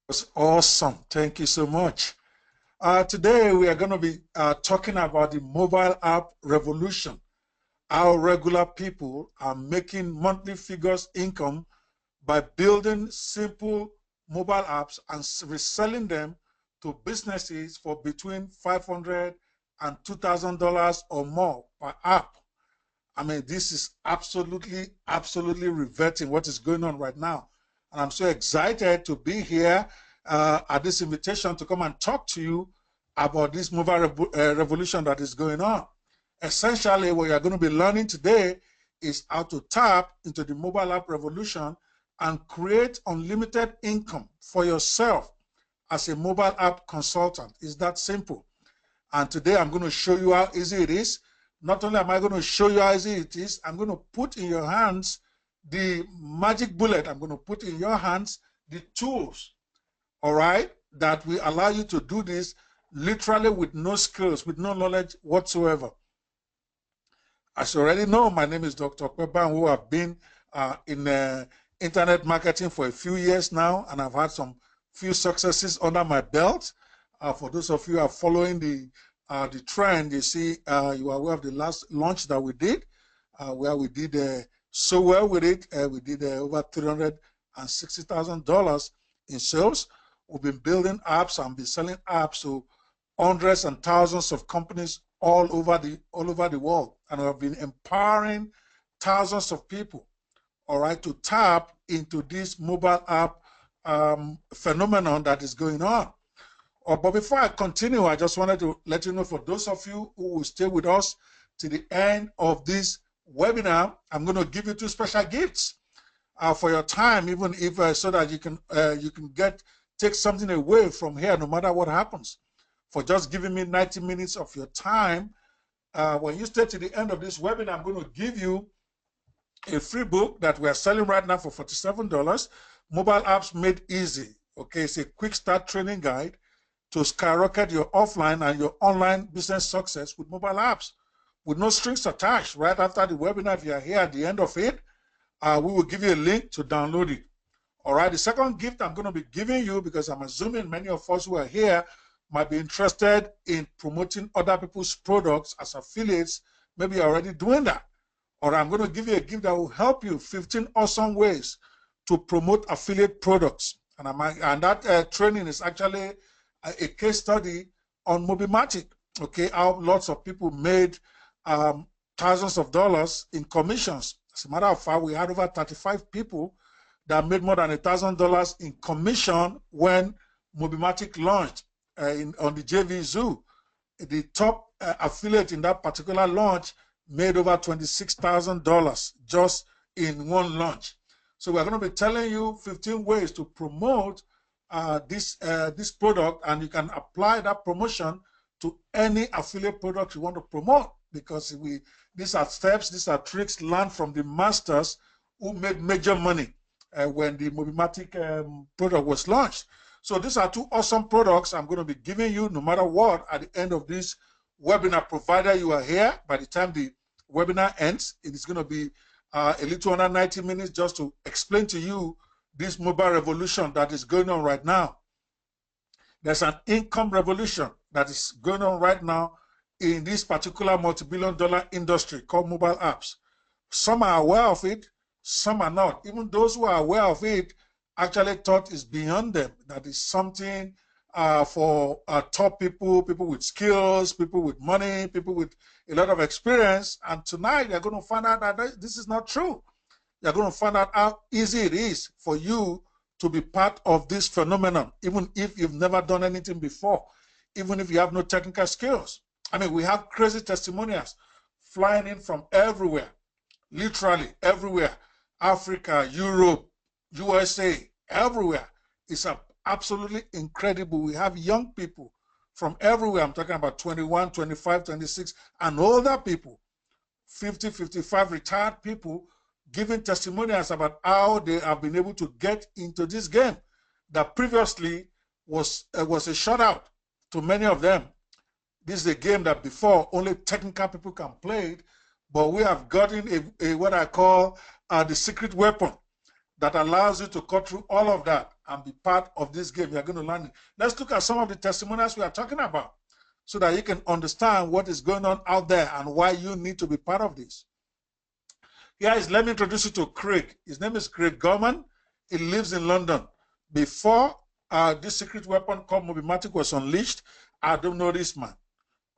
Was awesome. Thank you so much. Today, we are going to be talking about the mobile app revolution, how regular people are making monthly figures income by building simple mobile apps and reselling them to businesses for between $500 and $2,000 or more per app. I mean, this is absolutely reverting what is going on right now. And I'm so excited to be here at this invitation to come and talk to you about this mobile revolution that is going on. Essentially, what you're going to be learning today is how to tap into the mobile app revolution and create unlimited income for yourself as a mobile app consultant. It's that simple. And today I'm going to show you how easy it is. Not only am I going to show you how easy it is, I'm going to put in your hands the magic bullet. I'm going to put in your hands the tools, all right, that will allow you to do this literally with no skills, with no knowledge whatsoever. As you already know, my name is Dr. Kweba, who have been in internet marketing for a few years now, and I've had some few successes under my belt. For those of you who are following the trend, you see, you are aware of the last launch that we did, where we did so well with it. We did over $360,000 in sales. We've been building apps and been selling apps to hundreds and thousands of companies all over the world, and we've been empowering thousands of people, all right, to tap into this mobile app phenomenon that is going on. But before I continue, I just wanted to let you know, for those of you who will stay with us to the end of this webinar, I'm going to give you two special gifts for your time, even if so that you can take something away from here, no matter what happens. For just giving me 90 minutes of your time, when you stay to the end of this webinar, I'm going to give you a free book that we are selling right now for $47. Mobile Apps Made Easy. Okay, it's a quick start training guide to skyrocket your offline and your online business success with mobile apps, with no strings attached. Right after the webinar, if you are here at the end of it, we will give you a link to download it. All right, the second gift I'm going to be giving you, because I'm assuming many of us who are here might be interested in promoting other people's products as affiliates. Maybe you're already doing that. Or I'm going to give you a gift that will help you 15 awesome ways to promote affiliate products. And that training is actually a case study on Mobimatic, okay, how lots of people made thousands of dollars in commissions. As a matter of fact, we had over 35 people that made more than $1,000 in commission when Mobimatic launched on the JV Zoo. The top affiliate in that particular launch made over $26,000 just in one launch. So we're going to be telling you 15 ways to promote this product, and you can apply that promotion to any affiliate product you want to promote, because these are steps, these are tricks learned from the masters who made major money when the Mobimatic product was launched. So these are two awesome products I'm going to be giving you no matter what at the end of this webinar, provided you are here. By the time the webinar ends, it is going to be a little under 90 minutes just to explain to you this mobile revolution that is going on right now. There's an income revolution that is going on right now in this particular multi-billion-dollar industry called mobile apps. Some are aware of it, some are not. Even those who are aware of it actually thought it's beyond them, that is something for top people, people with skills, people with money, people with a lot of experience. And tonight, you're going to find out that this is not true. You're going to find out how easy it is for you to be part of this phenomenon, even if you've never done anything before, even if you have no technical skills. I mean, we have crazy testimonials flying in from everywhere, literally everywhere. Africa, Europe, USA, everywhere. It's absolutely incredible. We have young people from everywhere. I'm talking about 21, 25, 26, and older people, 50, 55, retired people, giving testimonials about how they have been able to get into this game that previously was a shutout to many of them. This is a game that before only technical people can play it, but we have gotten a what I call the secret weapon that allows you to cut through all of that and be part of this game. You're going to learn it. Let's look at some of the testimonials we are talking about so that you can understand what is going on out there and why you need to be part of this. Guys, let me introduce you to Craig. His name is Craig Gorman. He lives in London. Before this secret weapon called Mobimatic was unleashed, I don't know this man.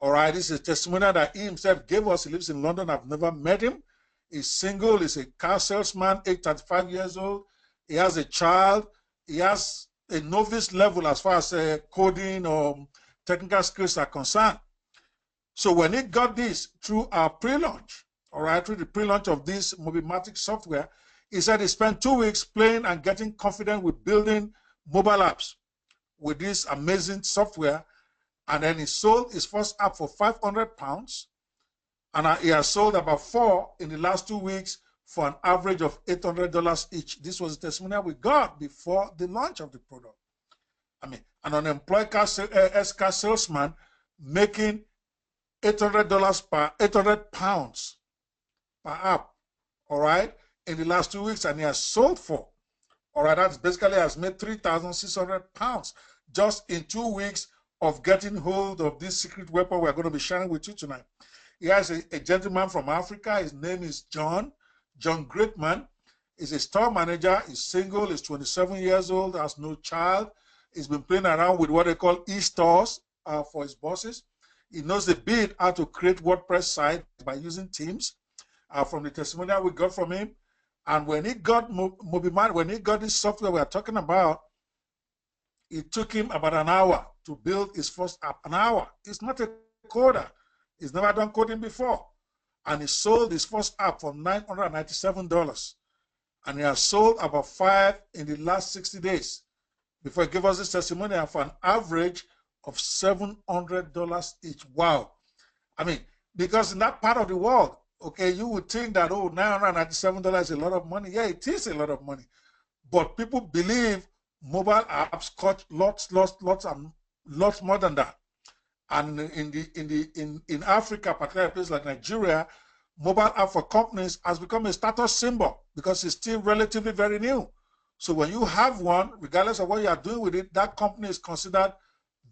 All right, this is a testimonial that he himself gave us. He lives in London. I've never met him. He's single. He's a car salesman, age 35 years old. He has a child. He has a novice level as far as coding or technical skills are concerned. So when he got this through our pre-launch, all right, through the pre-launch of this Mobimatic software, he said he spent 2 weeks playing and getting confident with building mobile apps with this amazing software. And then he sold his first app for £500. And he has sold about 4 in the last 2 weeks for an average of $800 each. This was the testimonial we got before the launch of the product. I mean, an unemployed car salesman making £800 per app, all right, in the last 2 weeks, and he has sold 4. All right, that's basically has made £3,600 just in 2 weeks of getting hold of this secret weapon we're going to be sharing with you tonight. He has a gentleman from Africa. His name is John Greatman. He's a store manager. He's single. He's 27 years old. Has no child. He's been playing around with what they call e-stores for his bosses. He knows a bit how to create WordPress site by using Teams from the testimonial we got from him. And when he got Mobimatic, when he got this software we are talking about, it took him about an hour to build his first app. An hour. He's not a coder. He's never done coding before. And he sold his first app for $997. And he has sold about 5 in the last 60 days before he gave us this testimonial for an average of $700 each. Wow. I mean, because in that part of the world, okay, you would think that, oh, $997 is a lot of money. Yeah, it is a lot of money. But people believe mobile apps cost lots more than that. And in Africa, particularly places like Nigeria, mobile app for companies has become a status symbol because it's still relatively very new. So when you have one, regardless of what you are doing with it, that company is considered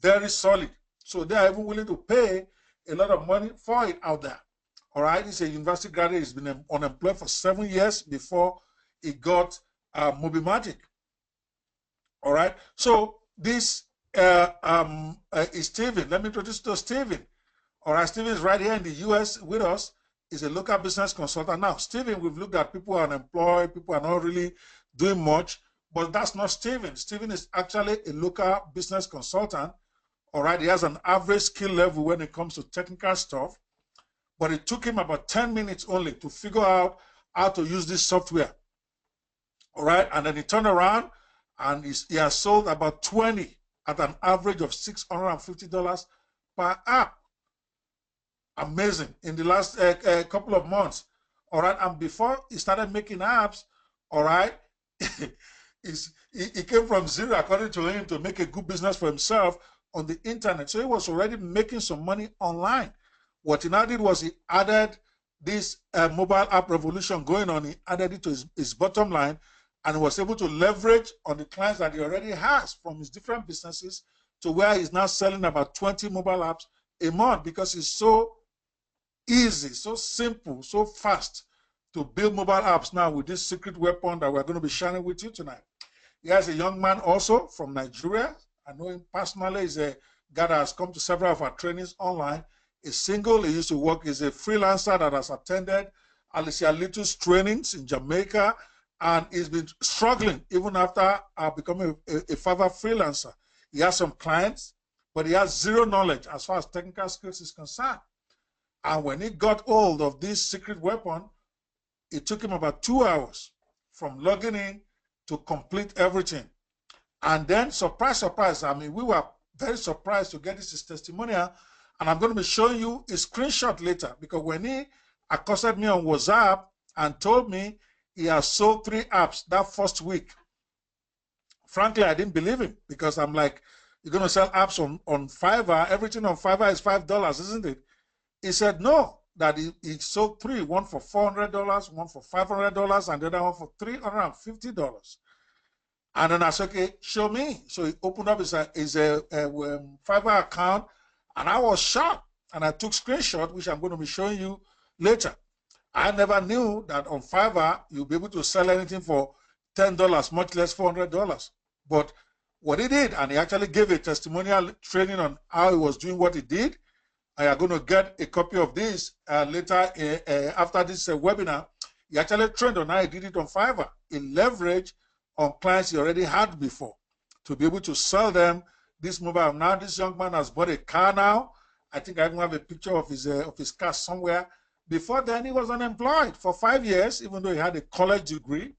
very solid. So they are even willing to pay a lot of money for it out there. All right, he's a university graduate. He's been unemployed for 7 years before he got Mobimatic. All right, so this is Steven. Let me introduce you to Steven. All right, Steven is right here in the US with us. He's a local business consultant. Now, Steven, we've looked at people who are unemployed, people are not really doing much, but that's not Steven. Steven is actually a local business consultant. All right, he has an average skill level when it comes to technical stuff, but it took him about 10 minutes only to figure out how to use this software. All right, and then he turned around and he has sold about 20 at an average of $650 per app. Amazing. In the last couple of months. All right, and before he started making apps, all right, he came from zero, according to him, to make a good business for himself on the internet. So he was already making some money online. What he now did was he added this mobile app revolution going on. He added it to his bottom line, and was able to leverage on the clients that he already has from his different businesses to where he's now selling about 20 mobile apps a month because it's so easy, so simple, so fast to build mobile apps now with this secret weapon that we're going to be sharing with you tonight. He has a young man also from Nigeria. I know him personally. He's a guy that has come to several of our trainings online. He's single. He used to work. He's a freelancer that has attended Alicia Little's trainings in Jamaica, and he's been struggling even after becoming a further freelancer. He has some clients, but he has zero knowledge as far as technical skills is concerned. And when he got hold of this secret weapon, it took him about 2 hours from logging in to complete everything. And then, surprise, surprise, I mean, we were very surprised to get this testimonial. And I'm going to be showing you a screenshot later, because when he accosted me on WhatsApp and told me he has sold 3 apps that first week, frankly, I didn't believe him, because I'm like, you're going to sell apps on Fiverr? Everything on Fiverr is $5, isn't it? He said, no, that he sold three, one for $400, one for $500, and the other one for $350. And then I said, okay, show me. So he opened up his Fiverr account, and I was shocked. And I took screenshot, which I'm going to be showing you later. I never knew that on Fiverr, you'll be able to sell anything for $10, much less $400. But what he did, and he actually gave a testimonial training on how he was doing what he did. I am going to get a copy of this later after this webinar. He actually trained on how he did it on Fiverr. He leveraged on clients he already had before to be able to sell them this mobile. Now this young man has bought a car now. I think I even have a picture of his car somewhere. Before then, he was unemployed for 5 years, even though he had a college degree.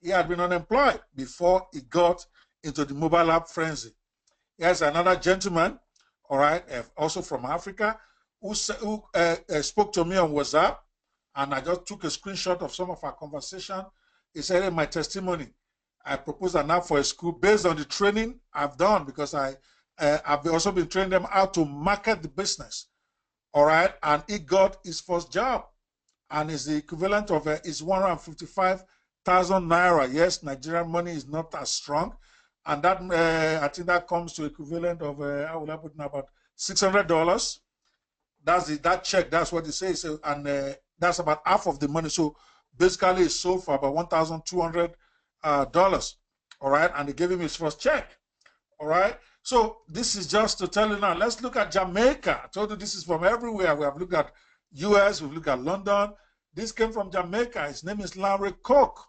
He had been unemployed before he got into the mobile app frenzy. Here's another gentleman, all right, also from Africa, who spoke to me on WhatsApp, and I just took a screenshot of some of our conversation. He said, in my testimony, I proposed an app for a school based on the training I've done, because I've also been training them how to market the business. All right, and he got his first job, and it's the equivalent of is 155,000 naira. Yes, Nigerian money is not as strong, and that I think that comes to equivalent of how would I put it, about $600. That's that check. That's what they say. So, and that's about half of the money. So basically, it's sold for about $1,200. All right, and they gave him his first check. All right. So this is just to tell you now, let's look at Jamaica. I told you this is from everywhere. We have looked at US, we've looked at London. This came from Jamaica. His name is Larry Cook.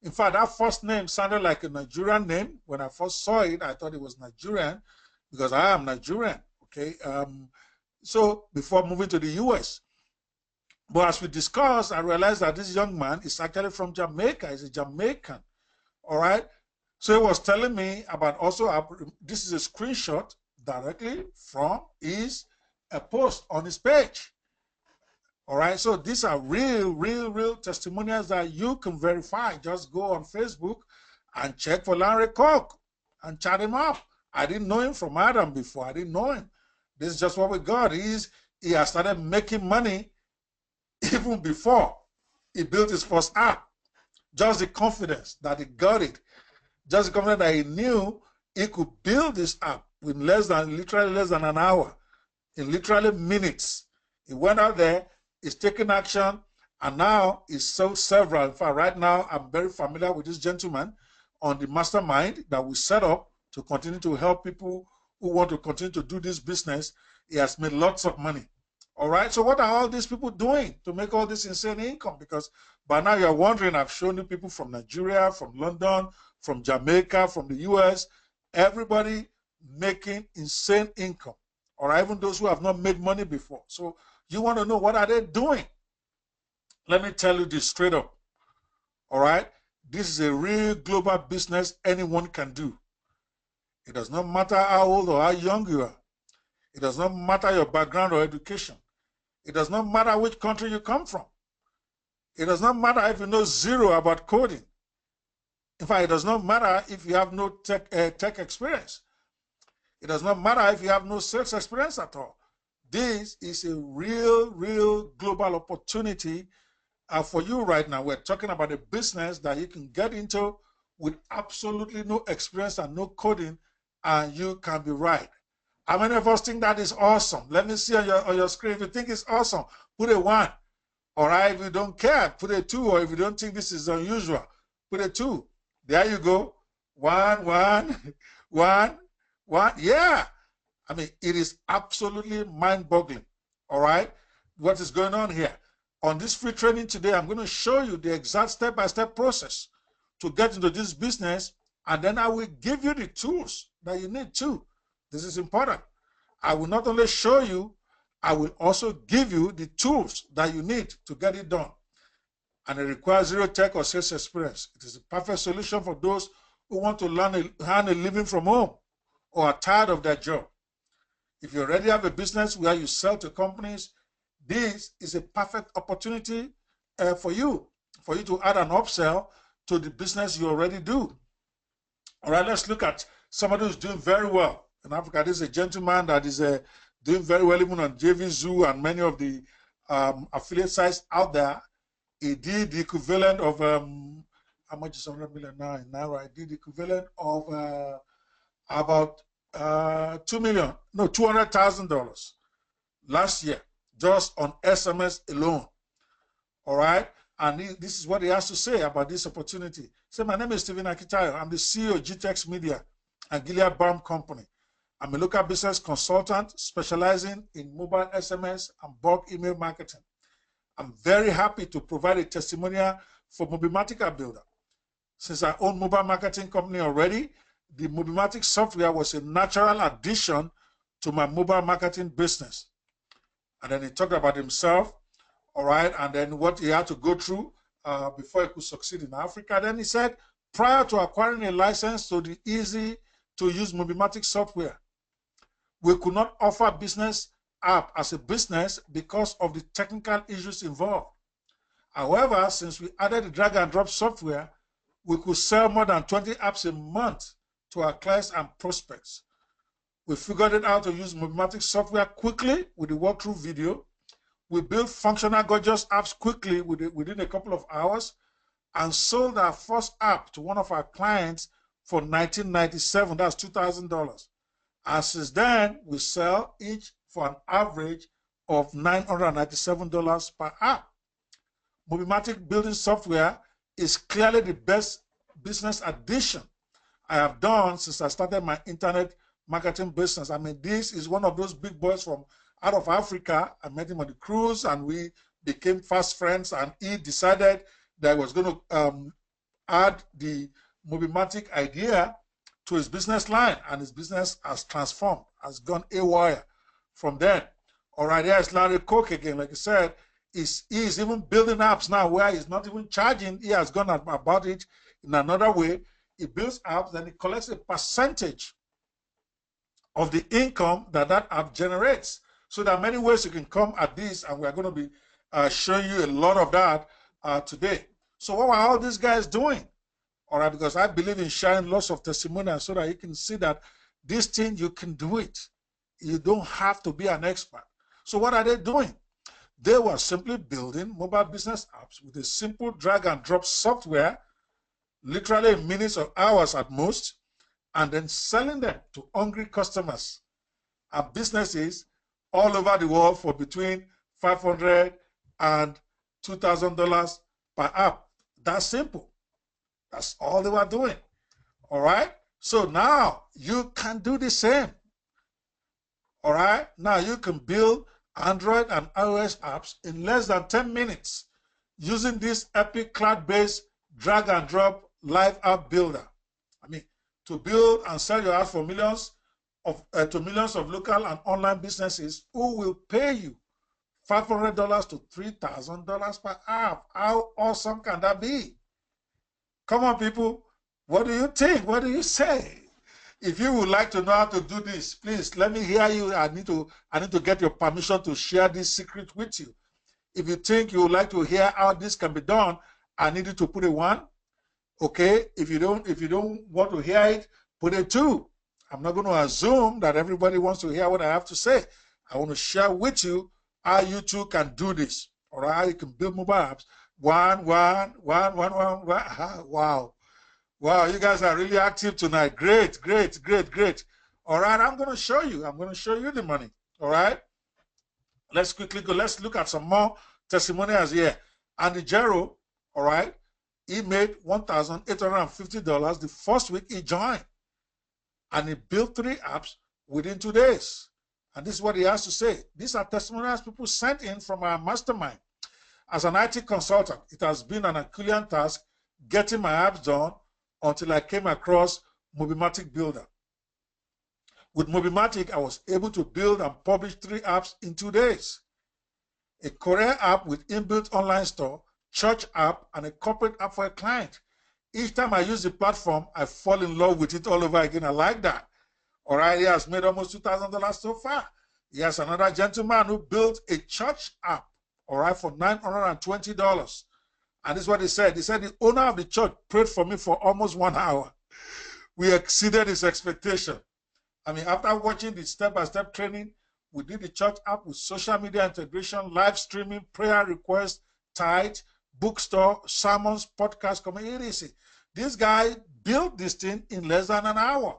In fact, that first name sounded like a Nigerian name. When I first saw it, I thought it was Nigerian because I am Nigerian, okay? So before moving to the US. But as we discussed, I realized that this young man is actually from Jamaica. He's a Jamaican, all right? So he was telling me about also, this is a screenshot directly from his post on his page. All right, so these are real testimonials that you can verify. Just go on Facebook and check for Larry Cook and chat him up. I didn't know him from Adam before. I didn't know him. This is just what we got. He has started making money even before he built his first app. Just the confidence that he got it. Just the confidence that he knew he could build this app with literally less than an hour, in literally minutes. He went out there, he's taking action, and now he's sold several. In fact, right now, I'm very familiar with this gentleman on the mastermind that we set up to continue to help people who want to continue to do this business. He has made lots of money. All right, so what are all these people doing to make all this insane income? Because by now you're wondering, I've shown you people from Nigeria, from London, from Jamaica, from the US, everybody making insane income, or even those who have not made money before. So you want to know, what are they doing? Let me tell you this straight up, all right? This is a real global business anyone can do. It does not matter how old or how young you are. It does not matter your background or education. It does not matter which country you come from. It does not matter if you know zero about coding. In fact, it does not matter if you have no tech experience. It does not matter if you have no sales experience at all. This is a real global opportunity for you right now. We're talking about a business that you can get into with absolutely no experience and no coding, and you can be right. How many of us think that is awesome? Let me see on your screen. If you think it's awesome, put a 1. All right, if you don't care, put a 2. Or if you don't think this is unusual, put a 2. There you go. 1, 1, 1, 1. Yeah. I mean, it is absolutely mind-boggling. All right, what is going on here? On this free training today, I'm going to show you the exact step-by-step process to get into this business, and then I will give you the tools that you need too. This is important. I will not only show you, I will also give you the tools that you need to get it done. And it requires zero tech or sales experience. It is a perfect solution for those who want to earn a living from home or are tired of their job. If you already have a business where you sell to companies, this is a perfect opportunity for you to add an upsell to the business you already do. All right, let's look at somebody who's doing very well in Africa. This is a gentleman that is doing very well even on JV Zoo and many of the affiliate sites out there. He did the equivalent of how much is 100 million now in Naira? He did the equivalent of about $200,000 last year just on SMS alone. All right. And this is what he has to say about this opportunity. Say, my name is Stephen Akitayo. I'm the CEO of GTEX Media and Gilead Balm Company. I'm a local business consultant specializing in mobile SMS and bulk email marketing. I'm very happy to provide a testimonial for Mobimatic Builder. Since I own mobile marketing company already, the Mobimatic software was a natural addition to my mobile marketing business. And then he talked about himself, all right, and then what he had to go through before he could succeed in Africa. Then he said, prior to acquiring a license to the easy-to-use Mobimatic software, we could not offer business app as a business because of the technical issues involved. However, since we added the drag and drop software, we could sell more than 20 apps a month to our clients and prospects. We figured it out to use Mobimatic software quickly with the walkthrough video. We built functional, gorgeous apps quickly within a couple of hours and sold our first app to one of our clients for $19.97. That's $2,000. And since then, we sell each for an average of $997 per app. Mobimatic building software is clearly the best business addition I have done since I started my internet marketing business. I mean, this is one of those big boys from out of Africa. I met him on the cruise and we became fast friends, and he decided that he was going to add the Mobimatic idea to his business line, and his business has transformed, has gone haywire from then. All right, here's Larry Cook again. Like I said, he's even building apps now where he's not even charging. He has gone about it in another way. He builds apps, then he collects a percentage of the income that that app generates. So there are many ways you can come at this, and we're going to be showing you a lot of that today. So what are all these guys doing? All right, because I believe in sharing lots of testimonials so that you can see that this thing, you can do it. You don't have to be an expert. So what are they doing? They were simply building mobile business apps with a simple drag and drop software, literally minutes or hours at most, and then selling them to hungry customers and businesses all over the world for between $500 and $2,000 per app. That's simple. That's all they were doing. All right? So now you can do the same. All right? Now you can build Android and iOS apps in less than 10 minutes using this epic cloud-based drag and drop live app builder. I mean, to build and sell your app for millions of local and online businesses who will pay you $500 to $3,000 per app. How awesome can that be? Come on, people. What do you think? What do you say? If you would like to know how to do this, please let me hear you. I need to get your permission to share this secret with you. If you think you would like to hear how this can be done, I need you to put a 1. Okay. If you don't want to hear it, put a 2. I'm not going to assume that everybody wants to hear what I have to say. I want to share with you how you too can do this. All right, how you can build mobile apps. 1, 1, 1, 1, 1, 1. Wow. Wow, you guys are really active tonight. Great, great, great, great. All right, I'm going to show you. I'm going to show you the money. All right. Let's quickly go. Let's look at some more testimonials here. Andy Jero, all right, he made $1,850 the first week he joined. And he built 3 apps within 2 days. And this is what he has to say. These are testimonials people sent in from our mastermind. As an IT consultant, it has been an Herculean task getting my apps done until I came across Mobimatic Builder. With Mobimatic, I was able to build and publish 3 apps in 2 days. A career app with inbuilt online store, church app, and a corporate app for a client. Each time I use the platform, I fall in love with it all over again. I like that. All right, he has made almost $2,000 so far. He has another gentleman who built a church app, all right, for $920. And this is what he said. He said the owner of the church prayed for me for almost 1 hour. We exceeded his expectation. I mean, after watching the step-by-step training, We did the church app with social media integration, live streaming, prayer requests, tithe, bookstore, sermons, podcast, community. This guy built this thing in less than an hour.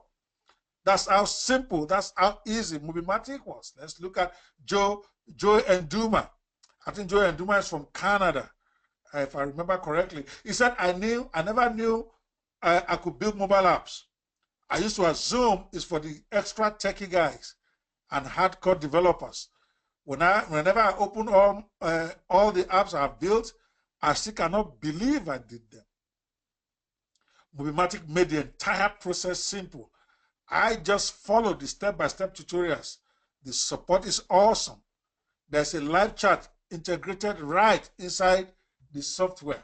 That's how simple, that's how easy Mobimatic was. Let's look at Joe Enduma. I think Joe Enduma is from Canada, if I remember correctly. He said, I never knew I could build mobile apps. I used to assume it's for the extra techie guys and hardcore developers. Whenever I open all the apps I've built, I still cannot believe I did them. Mobimatic made the entire process simple. I just followed the step-by-step tutorials. The support is awesome. There's a live chat integrated right inside the software.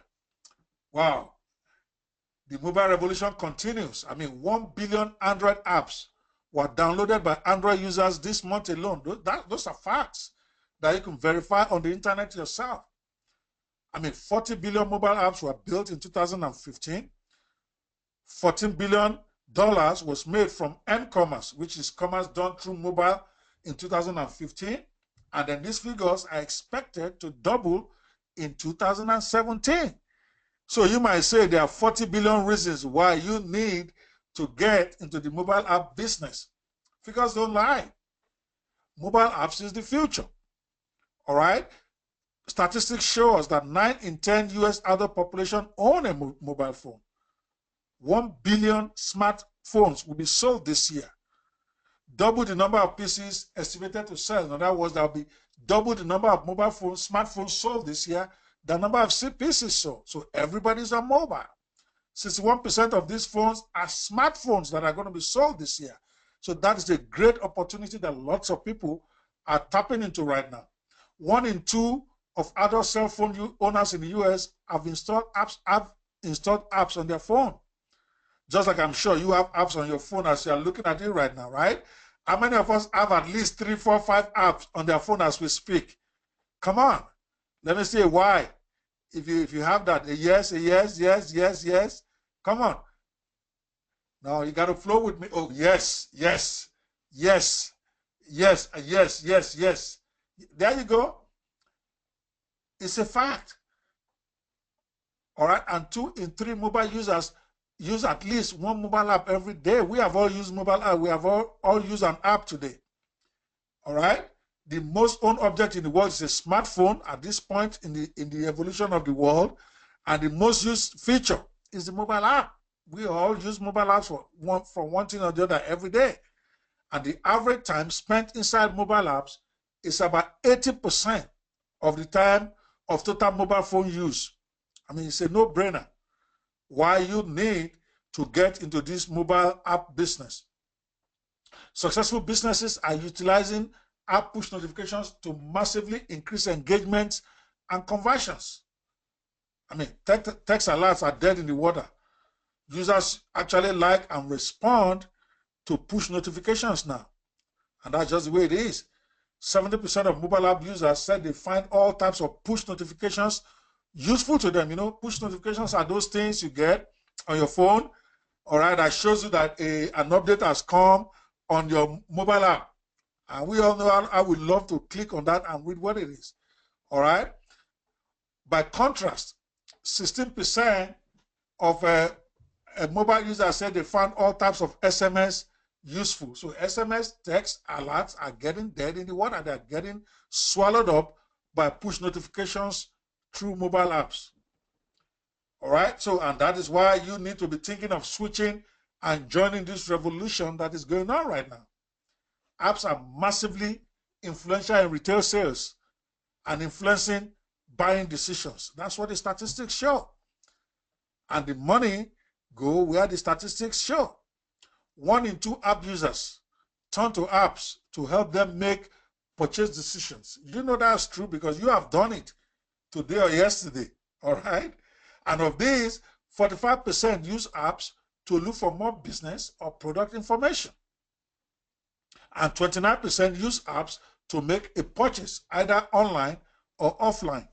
Wow. The mobile revolution continues. I mean, 1 billion Android apps were downloaded by Android users this month alone. Those are facts that you can verify on the internet yourself. I mean, 40 billion mobile apps were built in 2015. $14 billion was made from m-commerce, which is commerce done through mobile in 2015. And then these figures are expected to double in 2017. So you might say there are 40 billion reasons why you need to get into the mobile app business. Figures don't lie. Mobile apps is the future. All right? Statistics show us that 9 in 10 US adult population own a mobile phone. 1 billion smartphones will be sold this year. Double the number of PCs estimated to sell. In other words, there will be double the number of mobile phones, smartphones sold this year, the number of PCs sold. So everybody's on mobile. 61% of these phones are smartphones that are going to be sold this year. So that is a great opportunity that lots of people are tapping into right now. 1 in 2 of adult cell phone owners in the US have installed apps on their phone. Just like I'm sure you have apps on your phone as you're looking at it right now, right? How many of us have at least 3, 4, 5 apps on their phone as we speak? Come on. Let me see a why. If you have that, a yes, yes. Come on. Now you got to flow with me. Oh, yes. There you go. It's a fact. All right. And 2 in 3 mobile users use at least one mobile app every day. We have all used mobile app. We have all used an app today. All right. The most owned object in the world is a smartphone at this point in the evolution of the world, and the most used feature is the mobile app. We all use mobile apps for one thing or the other every day, and the average time spent inside mobile apps is about 80% of the time of total mobile phone use. I mean, it's a no-brainer why you need to get into this mobile app business. Successful businesses are utilizing app push notifications to massively increase engagement and conversions. I mean, text alerts are dead in the water. Users actually like and respond to push notifications now. And that's just the way it is. 70% of mobile app users said they find all types of push notifications useful to them. You know, push notifications are those things you get on your phone, all right, that shows you that an update has come on your mobile app. And we all know how we love to click on that and read what it is. All right. By contrast, 16% of mobile users said they found all types of SMS useful. So SMS text alerts are getting dead in the water. They're getting swallowed up by push notifications through mobile apps. All right. So, and that is why you need to be thinking of switching and joining this revolution that is going on right now. Apps are massively influential in retail sales and influencing buying decisions. That's what the statistics show. And the money go where the statistics show. 1 in 2 app users turn to apps to help them make purchase decisions. You know that's true because you have done it today or yesterday, all right? And of these, 45% use apps to look for more business or product information. And 29% use apps to make a purchase, either online or offline.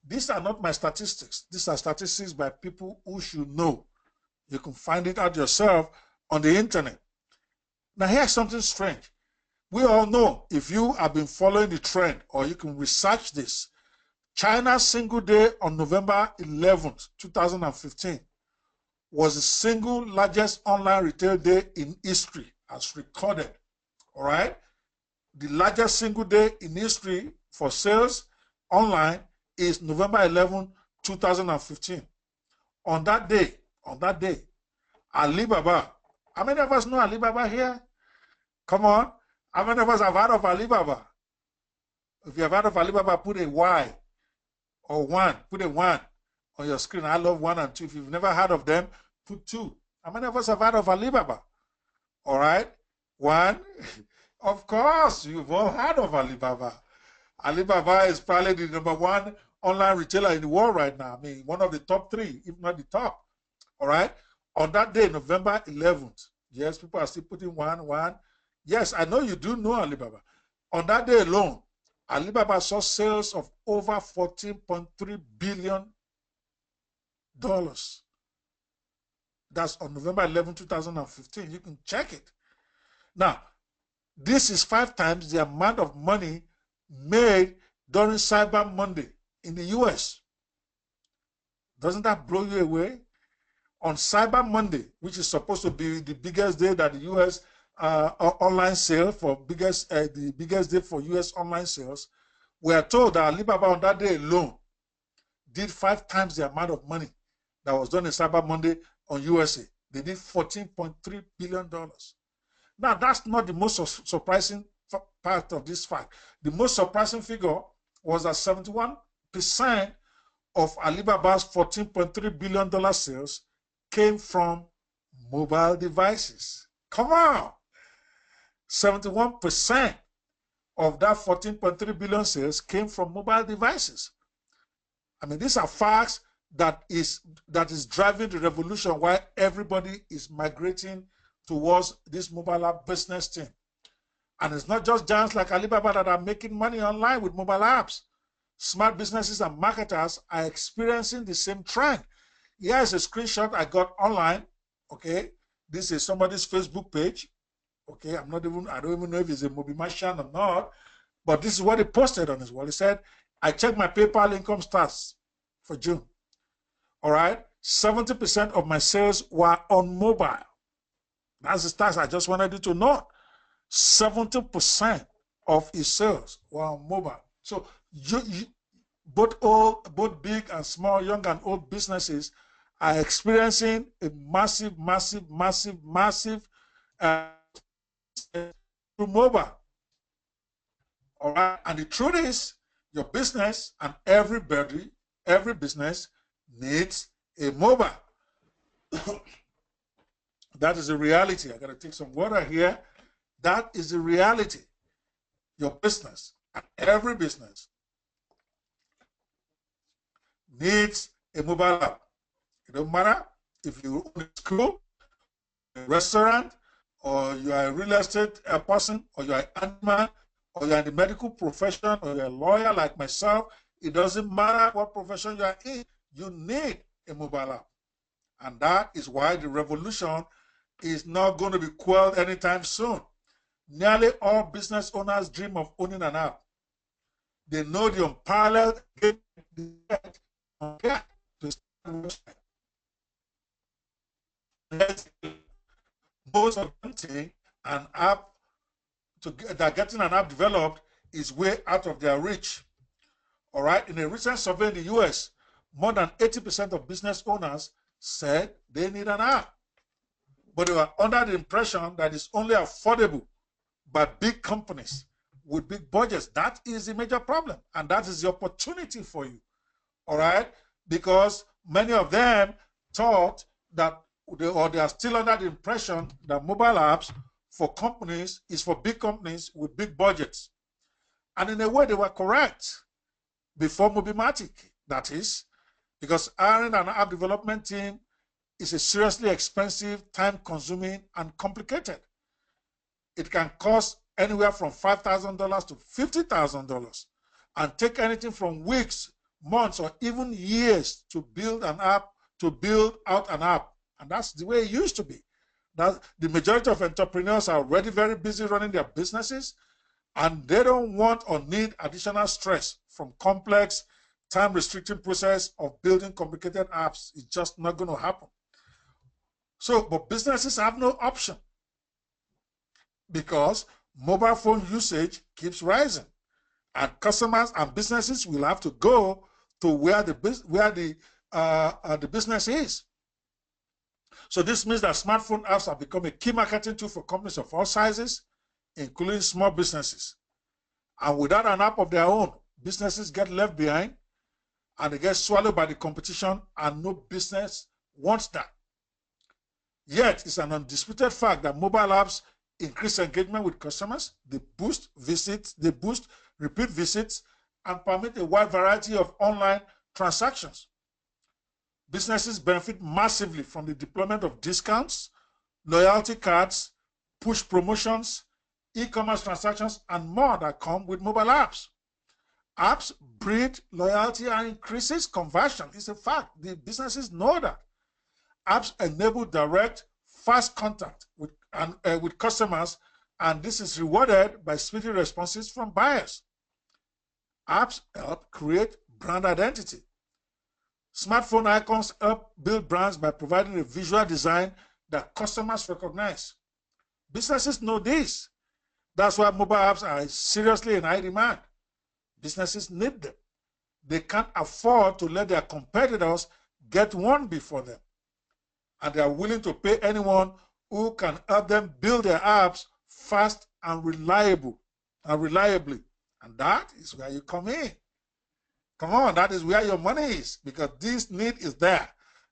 These are not my statistics. These are statistics by people who should know. You can find it out yourself on the internet. Now here's something strange. We all know, if you have been following the trend, or you can research this, China's single day on November 11th, 2015 was the single largest online retail day in history as recorded. All right? The largest single day in history for sales online is November 11, 2015. On that day, Alibaba, how many of us know Alibaba here? Come on. How many of us have heard of Alibaba? If you have heard of Alibaba, put a Y or 1. Put a 1 on your screen. I love 1 and 2. If you've never heard of them, put 2. How many of us have heard of Alibaba? All right. 1. Of course, you've all heard of Alibaba. Alibaba is probably the #1 online retailer in the world right now. I mean, one of the top 3, if not the top. All right. On that day, November 11th, yes, people are still putting 1. Yes, I know you do know Alibaba. On that day alone, Alibaba saw sales of over $14.3 billion. That's on November 11, 2015. You can check it. Now, this is 5 times the amount of money made during Cyber Monday in the US. Doesn't that blow you away? On Cyber Monday, which is supposed to be the biggest day that the US online sale for the biggest day for US online sales, we are told that Alibaba on that day alone did 5 times the amount of money that was done in Cyber Monday on USA. They did $14.3 billion. Now, that's not the most surprising part of this fact. The most surprising figure was that 71% of Alibaba's $14.3 billion sales came from mobile devices. Come on! 71% of that 14.3 billion sales came from mobile devices. I mean, these are facts that is driving the revolution, why everybody is migrating towards this mobile app business thing. And it's not just giants like Alibaba that are making money online with mobile apps. Smart businesses and marketers are experiencing the same trend. Here is a screenshot I got online. Okay, this is somebody's Facebook page. Okay, I don't even know if it's a Moby Martian or not, but this is what he posted on his wall. He said, I checked my PayPal income stats for June. All right, 70% of my sales were on mobile. That's the stats I just wanted you to know. 70% of his sales were on mobile. So both big and small, young and old businesses are experiencing a massive through mobile. All right, and the truth is, your business and every business needs a mobile. That is a reality. I gotta take some water here. That is a reality. Your business and every business needs a mobile app. It don't matter if you own a school, a restaurant, or you are a real estate person, or you are an animal, or you are in the medical profession, or you are a lawyer like myself. It doesn't matter what profession you are in, you need a mobile app. And that is why the revolution is not going to be quelled anytime soon. Nearly all business owners dream of owning an app. They know the unparalleled compared to website. Most of them think an app that getting an app developed is way out of their reach. All right, in a recent survey in the US, more than 80% of business owners said they need an app, but they were under the impression that it's only affordable by big companies with big budgets. That is the major problem, and that is the opportunity for you. All right, because many of them thought that they are still under the impression that mobile apps for companies is for big companies with big budgets. And in a way, they were correct before Mobimatic, that is, because hiring an app development team is a seriously expensive, time-consuming, and complicated. It can cost anywhere from $5,000 to $50,000 and take anything from weeks, months, or even years to build an app, to build out an app. And that's the way it used to be. That the majority of entrepreneurs are already very busy running their businesses, and they don't want or need additional stress from complex, time-restricting process of building complicated apps. It's just not going to happen. So, but businesses have no option because mobile phone usage keeps rising, and customers and businesses will have to go to where the business is. So this means that smartphone apps have become a key marketing tool for companies of all sizes, including small businesses. And without an app of their own, businesses get left behind and they get swallowed by the competition, and no business wants that. Yet, it's an undisputed fact that mobile apps increase engagement with customers, they boost visits, they boost repeat visits, and permit a wide variety of online transactions. Businesses benefit massively from the deployment of discounts, loyalty cards, push promotions, e-commerce transactions, and more that come with mobile apps. Apps breed loyalty and increases conversion. It's a fact. The businesses know that. Apps enable direct, fast contact with customers, and this is rewarded by speedy responses from buyers. Apps help create brand identity. Smartphone icons help build brands by providing a visual design that customers recognize. Businesses know this. That's why mobile apps are seriously in high demand. Businesses need them. They can't afford to let their competitors get one before them. And they are willing to pay anyone who can help them build their apps fast and reliably. And that is where you come in. Come on, that is where your money is, because this need is there.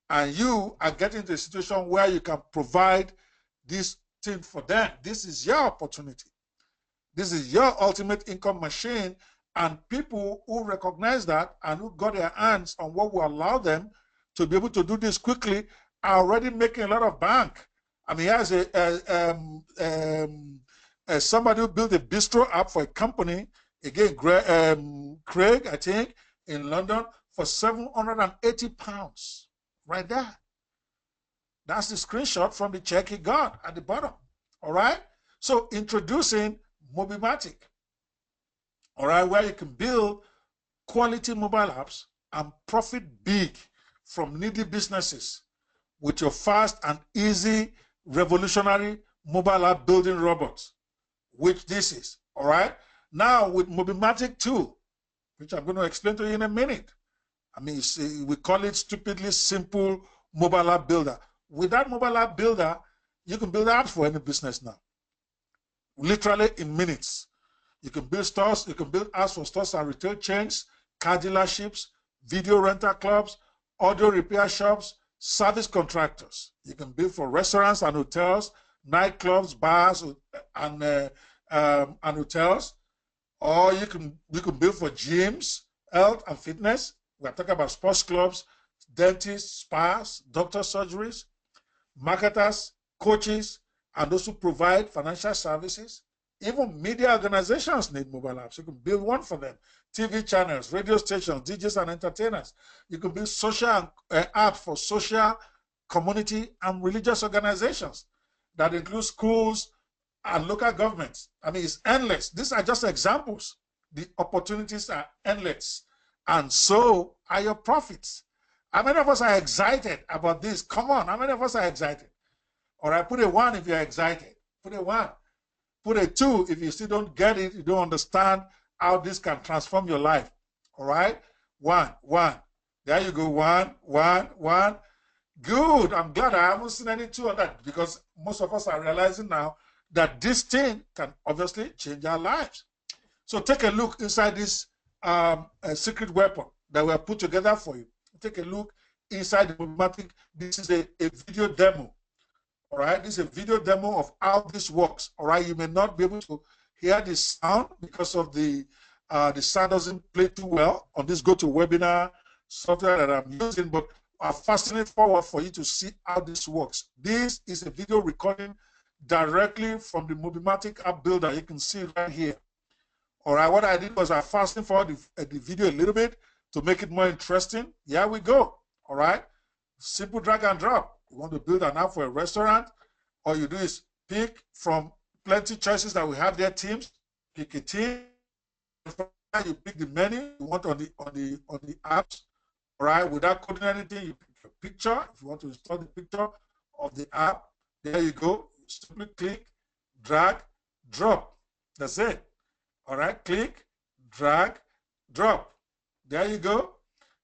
And you are getting to a situation where you can provide this thing for them. This is your opportunity. This is your ultimate income machine. And people who recognize that and who got their hands on what will allow them to be able to do this quickly are already making a lot of bank. I mean, here's somebody who built a bistro app for a company, again, Craig, I think, in London, for £780, right there. That's the screenshot from the check he got at the bottom, all right? So introducing Mobimatic, all right, where you can build quality mobile apps and profit big from needy businesses with your fast and easy revolutionary mobile app building robots, which this is, all right? Now with Mobimatic 2, which I'm going to explain to you in a minute. I mean, we call it stupidly simple mobile app builder. With that mobile app builder, you can build apps for any business now. Literally in minutes. You can build stores, you can build apps for stores and retail chains, car dealerships, video rental clubs, audio repair shops, service contractors. You can build for restaurants and hotels, nightclubs, bars, and hotels. Or you can build for gyms, health and fitness. We're talking about sports clubs, dentists, spas, doctor surgeries, marketers, coaches, and those who provide financial services. Even media organizations need mobile apps. You can build one for them. TV channels, radio stations, DJs and entertainers. You can build social apps for social, community, and religious organizations. That includes schools and local governments. I mean, it's endless. These are just examples. The opportunities are endless. And so are your profits. How many of us are excited about this? Come on, how many of us are excited? All right, put a 1 if you're excited. Put a 1. Put a 2 if you still don't get it, you don't understand how this can transform your life. All right? 1. There you go. 1. Good. I'm glad I haven't seen any 2 on that, because most of us are realizing now that this thing can obviously change our lives. So take a look inside this secret weapon that we have put together for you. Take a look inside the Mobimatic. This is a video demo. All right, this is a video demo of how this works. All right, you may not be able to hear the sound because of the sound doesn't play too well on this GoToWebinar software that I'm using, but I'm fastening it forward for you to see how this works. This is a video recording directly from the Mobimatic app builder. You can see it right here. All right, what I did was I fastened forward the video a little bit to make it more interesting. Here we go. All right, simple drag and drop. You want to build an app for a restaurant, all you do is pick from plenty choices that we have there, teams. Pick a team. You pick the menu you want on the apps. All right, without coding anything, you pick your picture. If you want to install the picture of the app, there you go. You simply click, drag, drop. That's it. All right, click, drag, drop. There you go.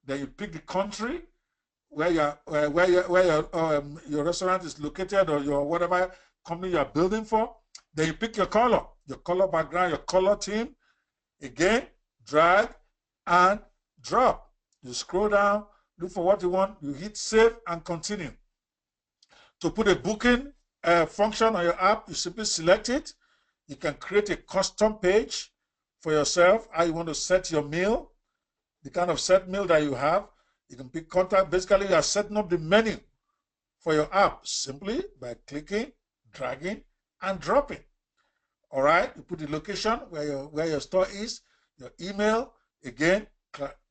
Then you pick the country where your restaurant is located, or your whatever company you are building for. Then you pick your color background, your color theme. Again, drag and drop. You scroll down, look for what you want. You hit save and continue. To put a booking function on your app, you simply select it. You can create a custom page for yourself, how you want to set your meal, the kind of set meal that you have. You can pick contact. Basically, you are setting up the menu for your app simply by clicking, dragging, and dropping. All right, you put the location where your store is, your email, again,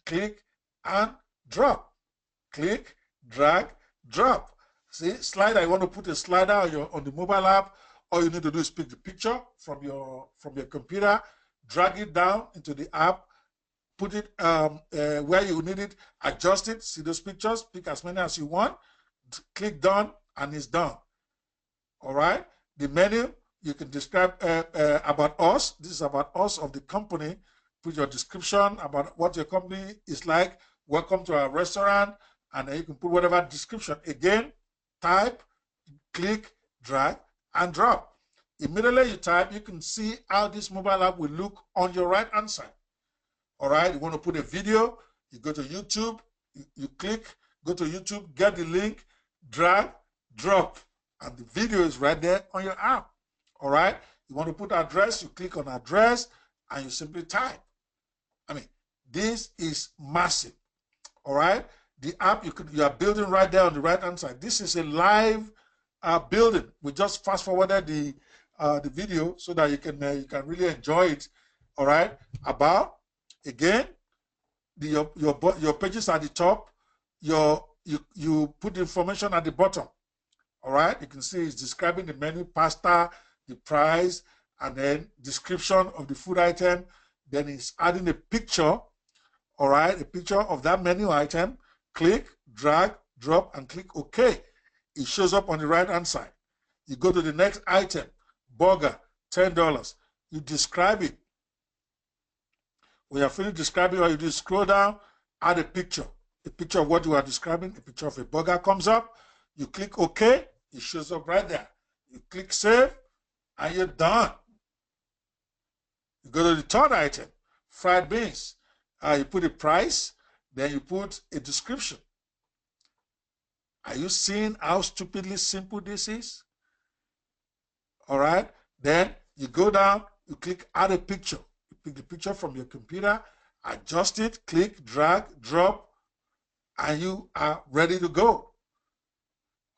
click and drop. Click, drag, drop. See, slider, you want to put a slider on the mobile app. All you need to do is pick the picture from your computer, drag it down into the app, put it where you need it, adjust it, see those pictures, pick as many as you want, click done, and it's done. All right, the menu, you can describe about us. This is about us of the company. Put your description about what your company is like. Welcome to our restaurant. And then you can put whatever description. Again, type, click, drag, and drop. Immediately you type, you can see how this mobile app will look on your right-hand side. All right, you want to put a video, you go to YouTube, you click, go to YouTube, get the link, drag, drop, and the video is right there on your app. All right, you want to put address, you click on address, and you simply type. I mean, this is massive. All right, the app you are building right there on the right-hand side. This is a live building. We just fast forwarded the video so that you can really enjoy it. All right, about again, your pages at the top. You put the information at the bottom. All right, you can see it's describing the menu, pasta, the price, and then description of the food item. Then it's adding a picture. All right, a picture of that menu item. Click, drag, drop, and click OK. It shows up on the right-hand side. You go to the next item, burger, $10. You describe it. When you're finished describing, or you do scroll down, add a picture of what you are describing. A picture of a burger comes up. You click OK. It shows up right there. You click save, and you're done. You go to the third item, fried beans. You put a price, then you put a description. Are you seeing how stupidly simple this is? All right. Then you go down, you click add a picture. You pick the picture from your computer, adjust it, click, drag, drop, and you are ready to go.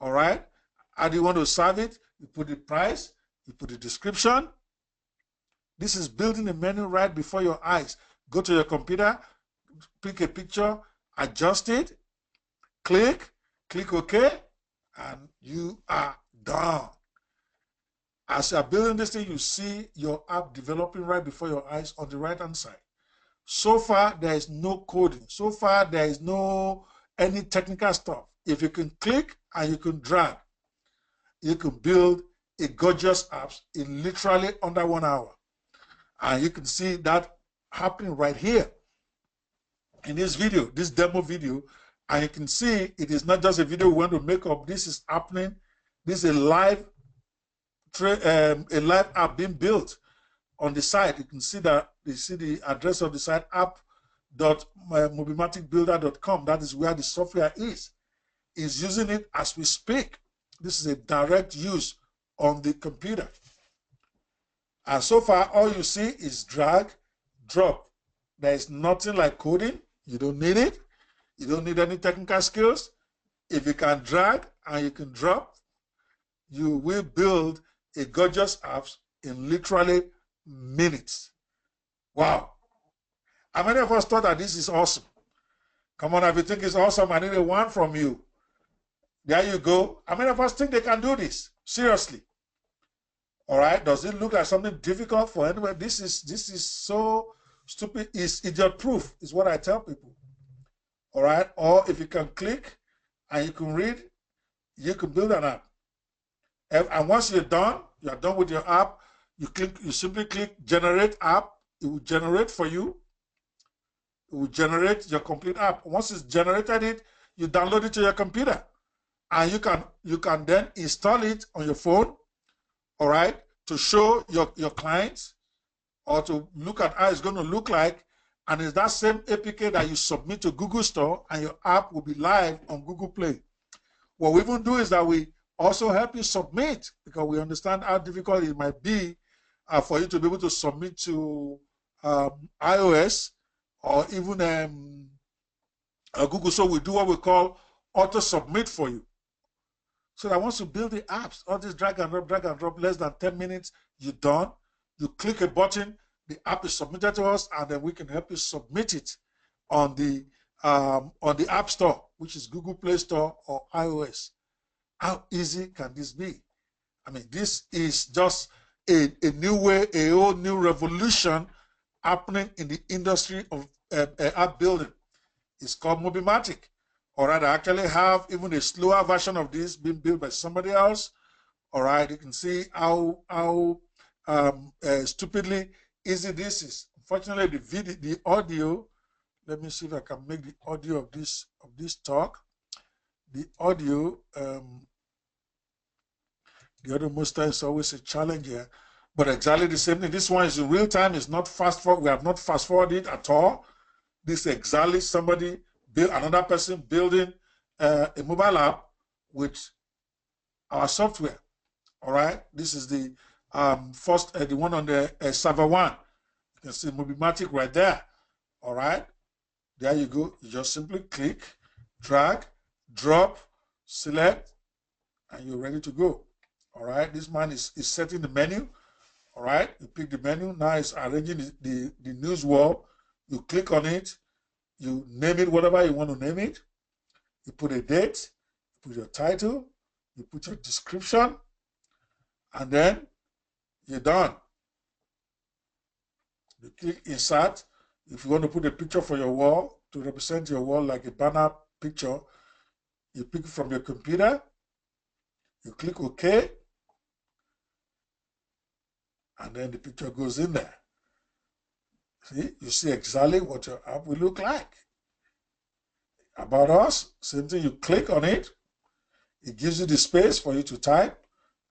All right. How do you want to serve it? You put the price, you put the description. This is building a menu right before your eyes. Go to your computer, pick a picture, adjust it, click OK, and you are done. As you are building this thing, you see your app developing right before your eyes on the right-hand side. So far, there is no coding. So far, there is no any technical stuff. If you can click and you can drag, you can build a gorgeous app in literally under 1 hour. And you can see that happening right here in this video, this demo video. And you can see it is not just a video we want to make up. This is happening. This is a live app being built on the site. You can see that you see the address of the site, app.mobimaticbuilder.com. That is where the software is. It's using it as we speak. This is a direct use on the computer. And so far, all you see is drag, drop. There is nothing like coding. You don't need it. You don't need any technical skills. If you can drag and you can drop, you will build a gorgeous app in literally minutes. Wow. How many of us thought that this is awesome? Come on, if you think it's awesome, I need a one from you. There you go. How many of us think they can do this? Seriously. All right. Does it look like something difficult for anyone? This is so stupid. It's idiot proof, is what I tell people. All right. Or if you can click and you can read, you can build an app. And once you're done with your app, you simply click generate app. It will generate for you. It will generate your complete app. Once it's generated it, you download it to your computer. And you can then install it on your phone, all right, to show your clients or to look at how it's going to look like. And it's that same APK that you submit to Google Store, and your app will be live on Google Play. What we even do is that we also help you submit, because we understand how difficult it might be for you to be able to submit to iOS or even Google. So we do what we call auto submit for you. So that once you build the apps, all this drag and drop, less than 10 minutes, you're done. You click a button, the app is submitted to us, and then we can help you submit it on the App Store, which is Google Play Store or iOS. How easy can this be? I mean, this is just a new way, a whole new revolution happening in the industry of app building. It's called Mobimatic. All right, I actually have even a slower version of this being built by somebody else. All right, you can see how stupidly easy this is. Unfortunately, the audio. Let me see if I can make the audio of this talk. The audio most times is always a challenge here, but exactly the same thing. This one is in real time. It's not fast forward. We have not fast forwarded at all. This is exactly another person building a mobile app with our software. All right. This is the first, the one on the server one. You can see Mobimatic right there. All right. There you go. You just simply click, drag, drop, select, and you're ready to go. All right. This man is setting the menu. All right. You pick the menu. Now it's arranging the news wall. You click on it. You name it whatever you want to name it. You put a date. You put your title. You put your description. And then you're done. You click insert. If you want to put a picture for your wall to represent your wall like a banner picture, you pick it from your computer. You click OK. And then the picture goes in there. See, you see exactly what your app will look like. About us, same thing, you click on it. It gives you the space for you to type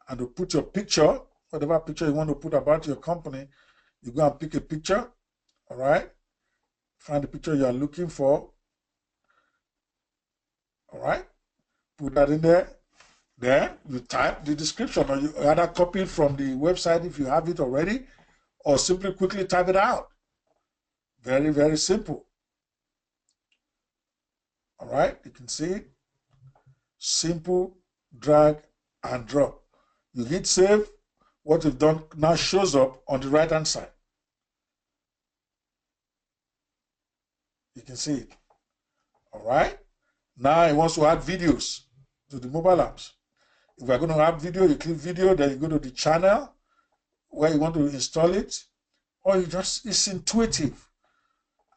and to put your picture, whatever picture you want to put about your company. You go and pick a picture, all right? Find the picture you are looking for, all right? Put that in there. Then you type the description, or you either copy it from the website if you have it already, or simply quickly type it out. Very, very simple. All right, you can see it. Simple, drag and drop. You hit save. What you've done now shows up on the right hand side. You can see it. All right. Now it wants to add videos to the mobile apps. If we're going to add video, you click video, then you go to the channel where you want to install it, or it's intuitive.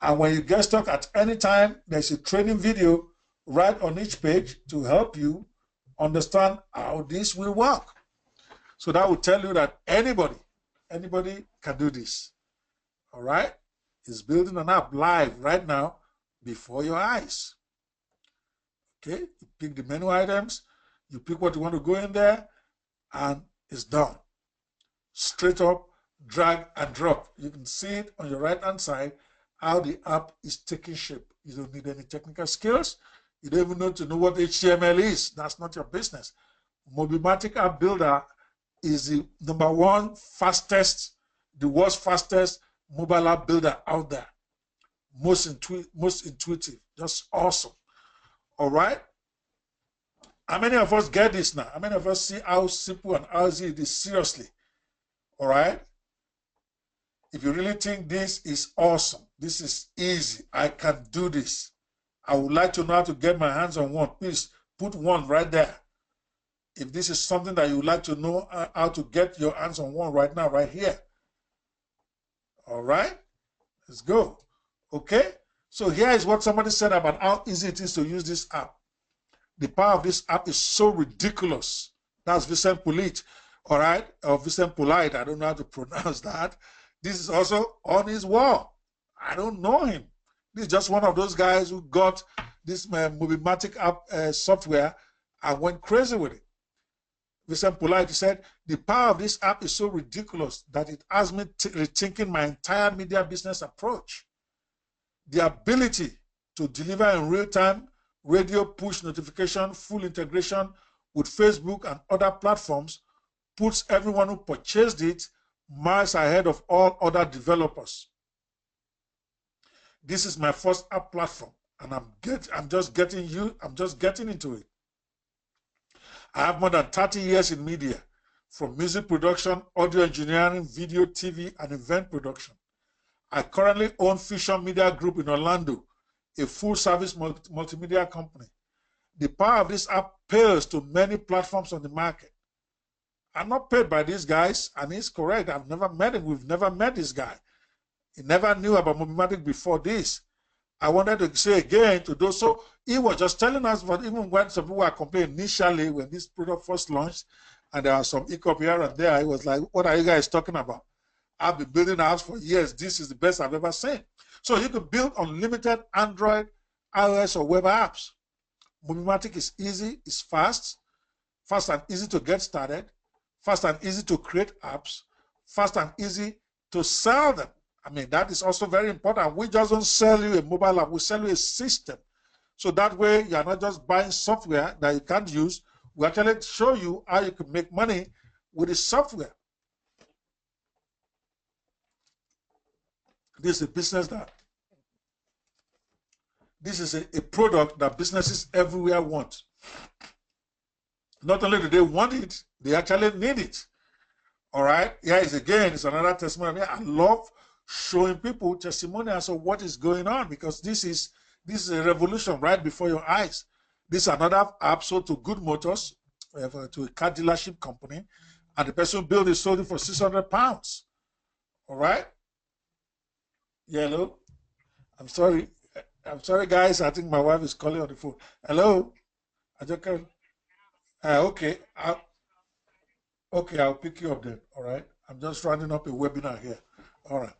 And when you get stuck at any time, there's a training video right on each page to help you understand how this will work. So that will tell you that anybody can do this. All right? It's building an app live right now before your eyes. Okay? You pick the menu items, you pick what you want to go in there, and it's done. Straight up, drag and drop. You can see it on your right-hand side how the app is taking shape. You don't need any technical skills. You don't even need to know what HTML is. That's not your business. Mobimatic App Builder is the #1 fastest, the world's fastest mobile app builder out there. Most intuitive, just awesome. All right? How many of us get this now? How many of us see how simple and how easy it is? Seriously. All right? If you really think this is awesome, this is easy, I can do this, I would like to know how to get my hands on one. Please put one right there. If this is something that you would like to know how to get your hands on one right now, right here. All right, let's go. Okay, so here is what somebody said about how easy it is to use this app. The power of this app is so ridiculous. That's Vincent Polite, all right, or Vincent Polite. I don't know how to pronounce that. This is also on his wall. I don't know him. This is just one of those guys who got this Mobimatic app software and went crazy with it. Vincent Polite said, the power of this app is so ridiculous that it has me rethinking my entire media business approach. The ability to deliver in real time, radio push notification, full integration with Facebook and other platforms puts everyone who purchased it miles ahead of all other developers. This is my first app platform, and I'm just getting into it. I have more than 30 years in media, from music production, audio engineering, video, TV, and event production. I currently own Fusion Media Group in Orlando, a full-service multimedia company. The power of this app pales to many platforms on the market. I'm not paid by these guys, and he's correct. I've never met him. We've never met this guy. He never knew about Mobimatic before this. I wanted to say again to those, so he was just telling us, but even when some people were complaining initially when this product first launched, and there was some hiccup here and there, he was like, what are you guys talking about? I've been building a house for years. This is the best I've ever seen. So you can build unlimited Android, iOS, or web apps. Mobimatic is easy, it's fast and easy to get started, fast and easy to create apps, fast and easy to sell them. I mean, that is also very important. We just don't sell you a mobile app, we sell you a system. So that way, you're not just buying software that you can't use. We actually show you how you can make money with the software. This is a business that, this is a product that businesses everywhere want. Not only do they want it, they actually need it. All right, here is again, it's another testimony. I love showing people testimonials of what is going on, because this is a revolution right before your eyes. This is another app sold to Good Motors, to a car dealership company, and the person built it, sold it for £600. All right. Hello. I'm sorry, guys. I think my wife is calling on the phone. Hello. I just can't. Okay. I'll pick you up then. All right. I'm just running up a webinar here. All right.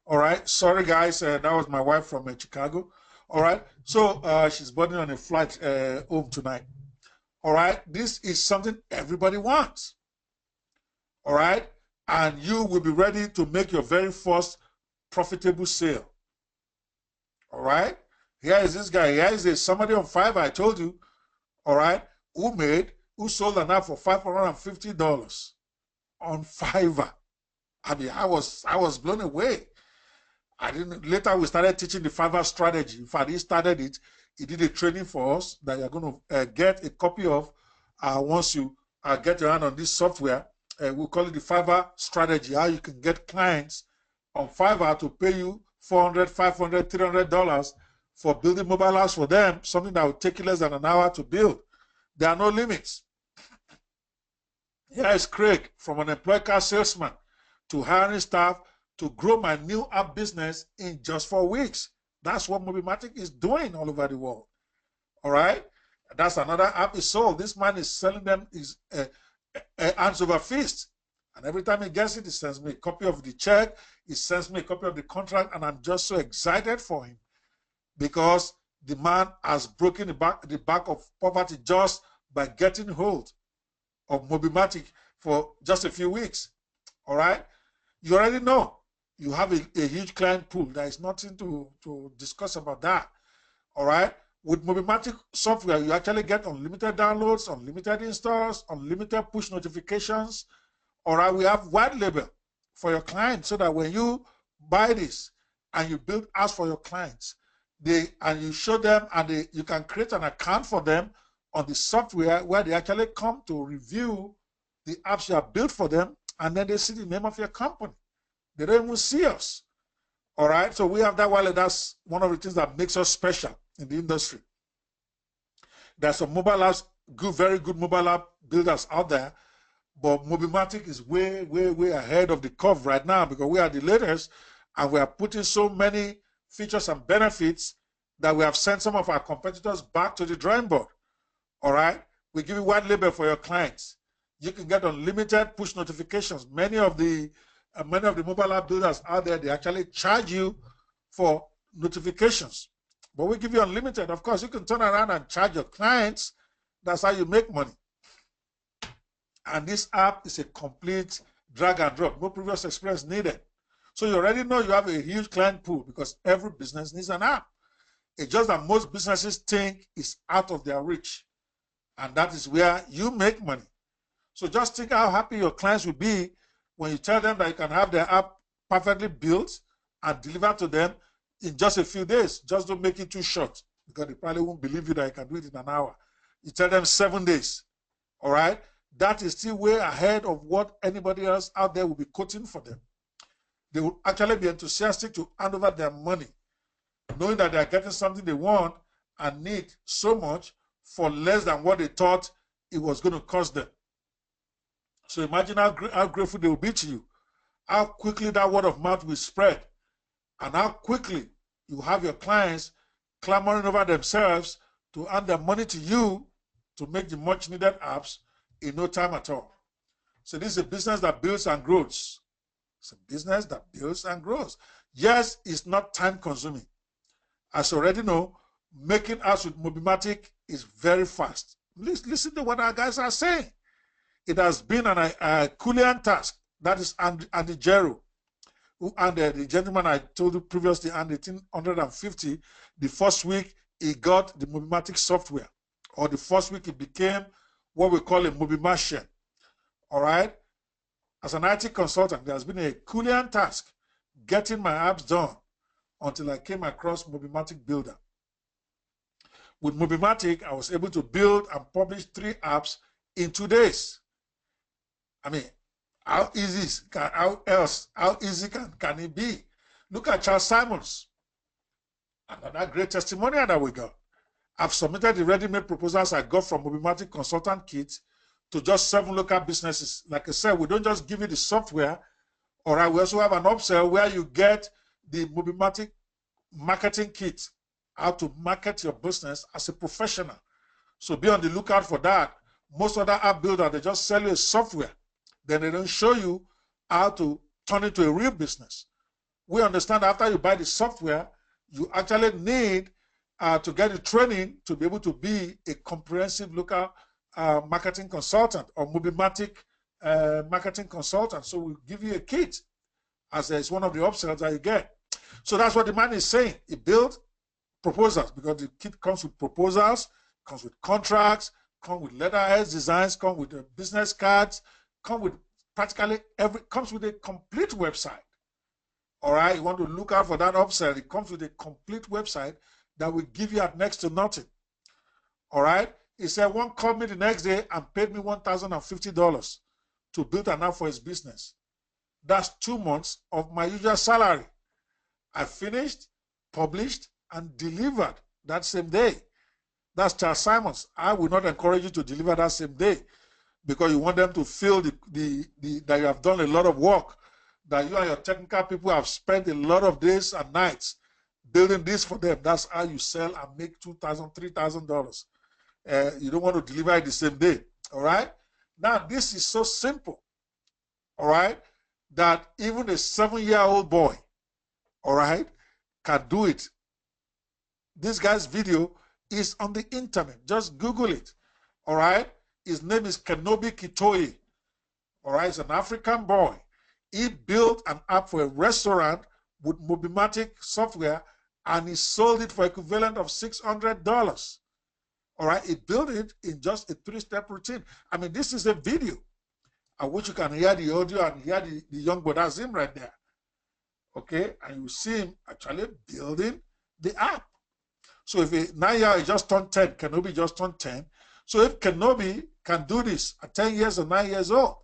All right. Sorry, guys. That was my wife from Chicago. All right. So she's boarding on a flight home tonight. All right. This is something everybody wants. All right. And you will be ready to make your very first profitable sale. All right. Here is this guy. Here is somebody on Fiverr, I told you. All right. Who sold an app for $550 on Fiverr. I mean, I was blown away. Later we started teaching the Fiverr strategy. In fact, he started it. He did a training for us that you're going to get a copy of once you get your hand on this software. We'll call it the Fiverr strategy, how you can get clients on Fiverr to pay you $400, $500, $300 for building mobile apps for them, something that will take you less than an hour to build. There are no limits. Here is Craig, from an employed car salesman to hiring staff to grow my new app business in just 4 weeks. That's what Mobimatic is doing all over the world. All right? That's another app is sold. This man is selling them his hands over fist. And every time he gets it, he sends me a copy of the check. He sends me a copy of the contract, and I'm just so excited for him because the man has broken the back of poverty just by getting hold of Mobimatic for just a few weeks. All right? You already know you have a huge client pool. There is nothing to discuss about that. All right? With Mobimatic software, you actually get unlimited downloads, unlimited installs, unlimited push notifications. All right? We have white label for your clients so that when you buy this and you build apps for your clients, and you show them, and you can create an account for them on the software where they actually come to review the apps you have built for them, and then they see the name of your company. They don't even see us. All right, so we have that wallet. That's one of the things that makes us special in the industry. There's some mobile apps very good mobile app builders out there, but Mobimatic is way, way, way ahead of the curve right now because we are the latest and we are putting so many features and benefits that we have sent some of our competitors back to the drawing board. All right? We give you white label for your clients. You can get unlimited push notifications. Many of the mobile app builders out there, they actually charge you for notifications. But we give you unlimited. Of course, you can turn around and charge your clients. That's how you make money. And this app is a complete drag and drop. No previous experience needed. So you already know you have a huge client pool because every business needs an app. It's just that most businesses think it's out of their reach. And that is where you make money. So just think how happy your clients will be when you tell them that you can have their app perfectly built and delivered to them in just a few days. Just don't make it too short because they probably won't believe you that you can do it in an hour. You tell them 7 days. All right? That is still way ahead of what anybody else out there will be quoting for them. They will actually be enthusiastic to hand over their money, knowing that they are getting something they want and need so much for less than what they thought it was going to cost them. So imagine how grateful they will be to you, how quickly that word of mouth will spread, and how quickly you have your clients clamoring over themselves to hand their money to you to make the much needed apps in no time at all. So this is a business that builds and grows. It's a business that builds and grows. Yes, it's not time consuming. As you already know, making apps with Mobimatic is very fast. Listen to what our guys are saying. It has been a Herculean task. That is Andy Jero, who earned the gentleman I told you previously earned 1,850. The first week he got the Mobimatic software, or the first week it became what we call a Mobimatic. All right? As an IT consultant, there has been a Herculean task getting my apps done until I came across Mobimatic Builder. With Mobimatic, I was able to build and publish 3 apps in 2 days. I mean, how easy can it be? Look at Charles Simons. Another great testimonial that we got. I've submitted the ready-made proposals I got from Mobimatic Consultant Kit to just 7 local businesses. Like I said, we don't just give you the software. All right, we also have an upsell where you get the Mobimatic marketing kit, how to market your business as a professional. So be on the lookout for that. Most other app builders, they just sell you a software. Then they don't show you how to turn it to a real business. We understand after you buy the software, you actually need to get the training to be able to be a comprehensive local marketing consultant or Mobimatic marketing consultant. So we'll give you a kit as it's one of the upsells that you get. So that's what the man is saying. He built proposals because the kit comes with proposals, comes with contracts, comes with letterhead designs, comes with business cards, comes with practically comes with a complete website. All right, you want to look out for that upsell. It comes with a complete website that will give you at next to nothing. All right, he said one called me the next day and paid me $1,050 to build an app for his business. That's 2 months of my usual salary. I finished, published, and delivered that same day. That's Charles Simons. I will not encourage you to deliver that same day because you want them to feel that you have done a lot of work, that you and your technical people have spent a lot of days and nights building this for them. That's how you sell and make $2,000, $3,000. You don't want to deliver it the same day. All right? Now, this is so simple. All right? That even a 7-year-old boy, all right, can do it. This guy's video is on the internet. Just Google it. All right? His name is Kenobi Kitoyi. All right? He's an African boy. He built an app for a restaurant with Mobimatic software, and he sold it for equivalent of $600. All right? He built it in just a 3-step routine. I mean, this is a video. I wish you can hear the audio and hear the young boy. That's him right there. Okay? And you see him actually building the app. So if a 9-year-old just turned 10, Kenobi just turned 10. So if Kenobi can do this at 10 years or 9 years old,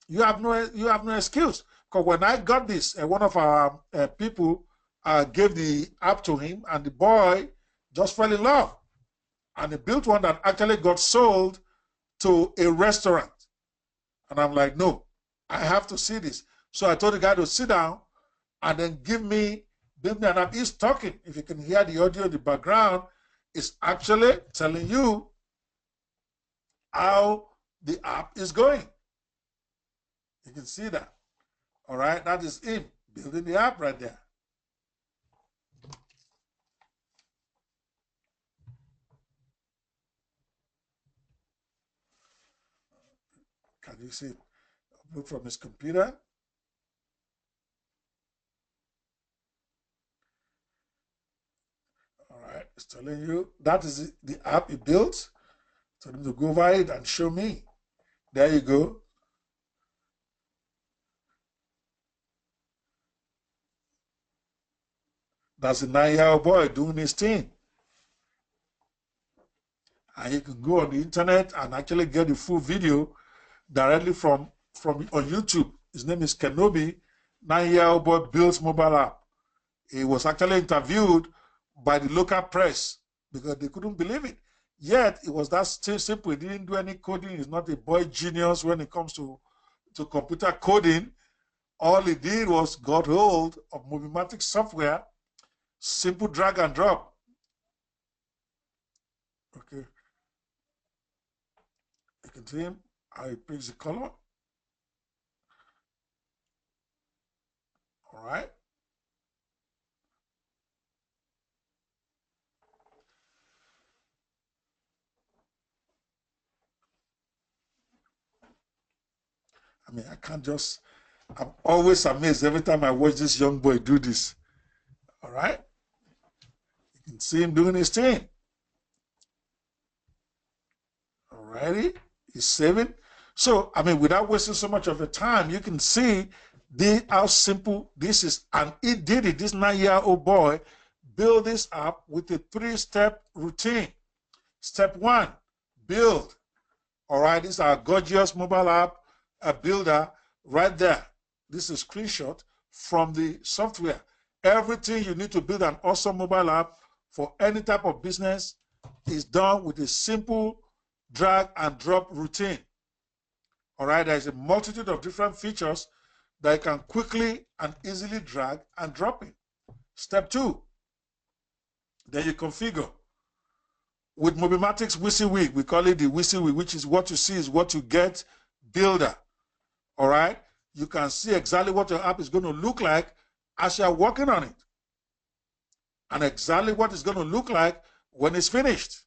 you have no excuse. Because when I got this, one of our people gave the app to him, and the boy just fell in love. And he built one that actually got sold to a restaurant. And I'm like, no, I have to see this. So I told the guy to sit down and then build me an app. He's talking. If you can hear the audio in the background, it's actually telling you how the app is going. You can see that. All right, that is him building the app right there. Can you see it? Upload from his computer. All right, it's telling you that is the app he built. Tell him to go over it and show me. There you go. That's a 9-year-old boy doing his thing. And you can go on the internet and actually get the full video directly from on YouTube. His name is Kenobi. 9-year-old boy builds mobile app. He was actually interviewed by the local press because they couldn't believe it. Yet it was that simple. He didn't do any coding. He's not a boy genius when it comes to computer coding. All he did was got hold of Mobimatic software, simple drag and drop. Okay. You can see him. I picks the color. All right. I mean, I can't just, I'm always amazed every time I watch this young boy do this. All right. You can see him doing his thing. All righty. He's saving. So, I mean, without wasting so much of your time, you can see how simple this is. And he did it. This 9-year-old boy built this app with a 3-step routine. Step 1, build. All right, this is our gorgeous mobile app builder right there. This is a screenshot from the software. Everything you need to build an awesome mobile app for any type of business is done with a simple drag and drop routine. All right, there's a multitude of different features that you can quickly and easily drag and drop in. Step 2, then you configure. With Mobimatic's WYSIWYG, we call it the WYSIWYG, which is what you see is what you get builder. All right, you can see exactly what your app is going to look like as you're working on it, and exactly what it's going to look like when it's finished.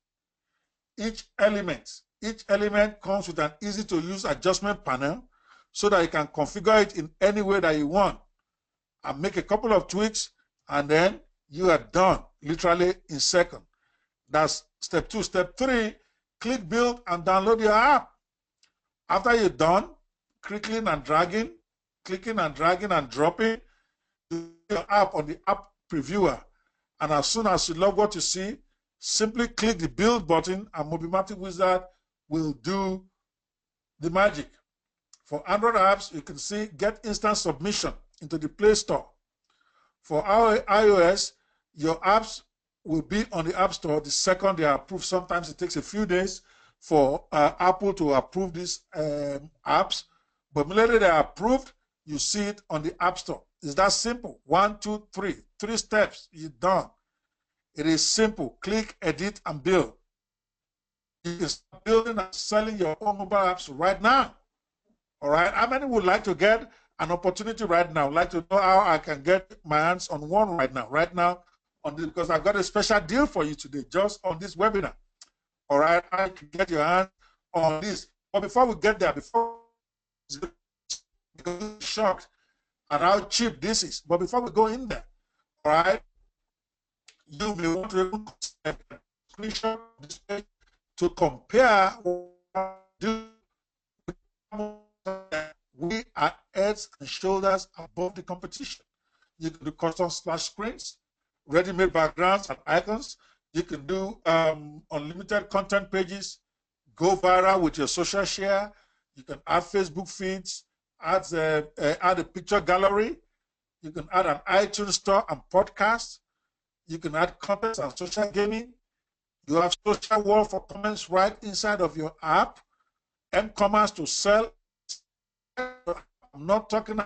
Each element comes with an easy-to-use adjustment panel so that you can configure it in any way that you want and make a couple of tweaks, and then you are done, literally in seconds. That's step 2. Step 3, click build and download your app. After you're done, clicking and dragging and dropping your app on the app previewer. And as soon as you love what you see, simply click the build button and Mobimatic Wizard will do the magic. For Android apps, you can see get instant submission into the Play Store. For our iOS, your apps will be on the App Store the second they are approved. Sometimes it takes a few days for Apple to approve these apps, but immediately they are approved, you see it on the App Store. It's that simple. 1, 2, 3. 3 steps, you're done. It is simple. Click, edit, and build. You can start building and selling your own mobile apps right now. All right. How many would like to get an opportunity right now? Like to know how I can get my hands on one right now? Right now, on this, because I've got a special deal for you today, just on this webinar. All right. I can get your hands on this. But before we get there, before you're shocked at how cheap this is. But before we go in there, all right, you may want to screenshot this page to compare what we do. We are heads and shoulders above the competition. You can do custom splash screens, ready-made backgrounds and icons. You can do unlimited content pages, go viral with your social share. You can add Facebook feeds, add a picture gallery. You can add an iTunes store and podcast. You can add content and social gaming. You have social wall for comments right inside of your app. M-commerce to sell. I'm not talking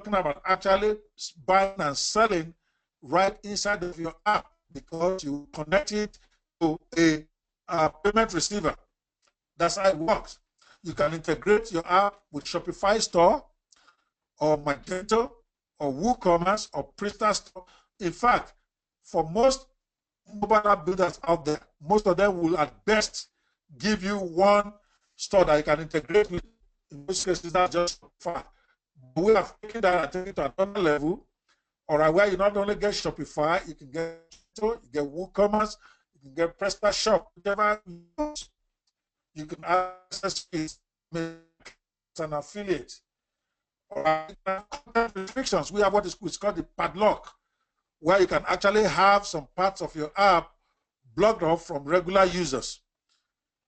about actually buying and selling right inside of your app, because you connect it to a payment receiver. That's how it works. You can integrate your app with Shopify store or Magento or WooCommerce or Presta store. In fact, for most mobile app builders out there, most of them will at best give you one store that you can integrate with. In most cases, that's just fine. We have taken that and taken it to another level, all right, where you not only get Shopify, you can get WooCommerce, you can get PrestaShop, whichever you use. You can access it as an affiliate. All right. Content restrictions. We have what is called the padlock, where you can actually have some parts of your app blocked off from regular users.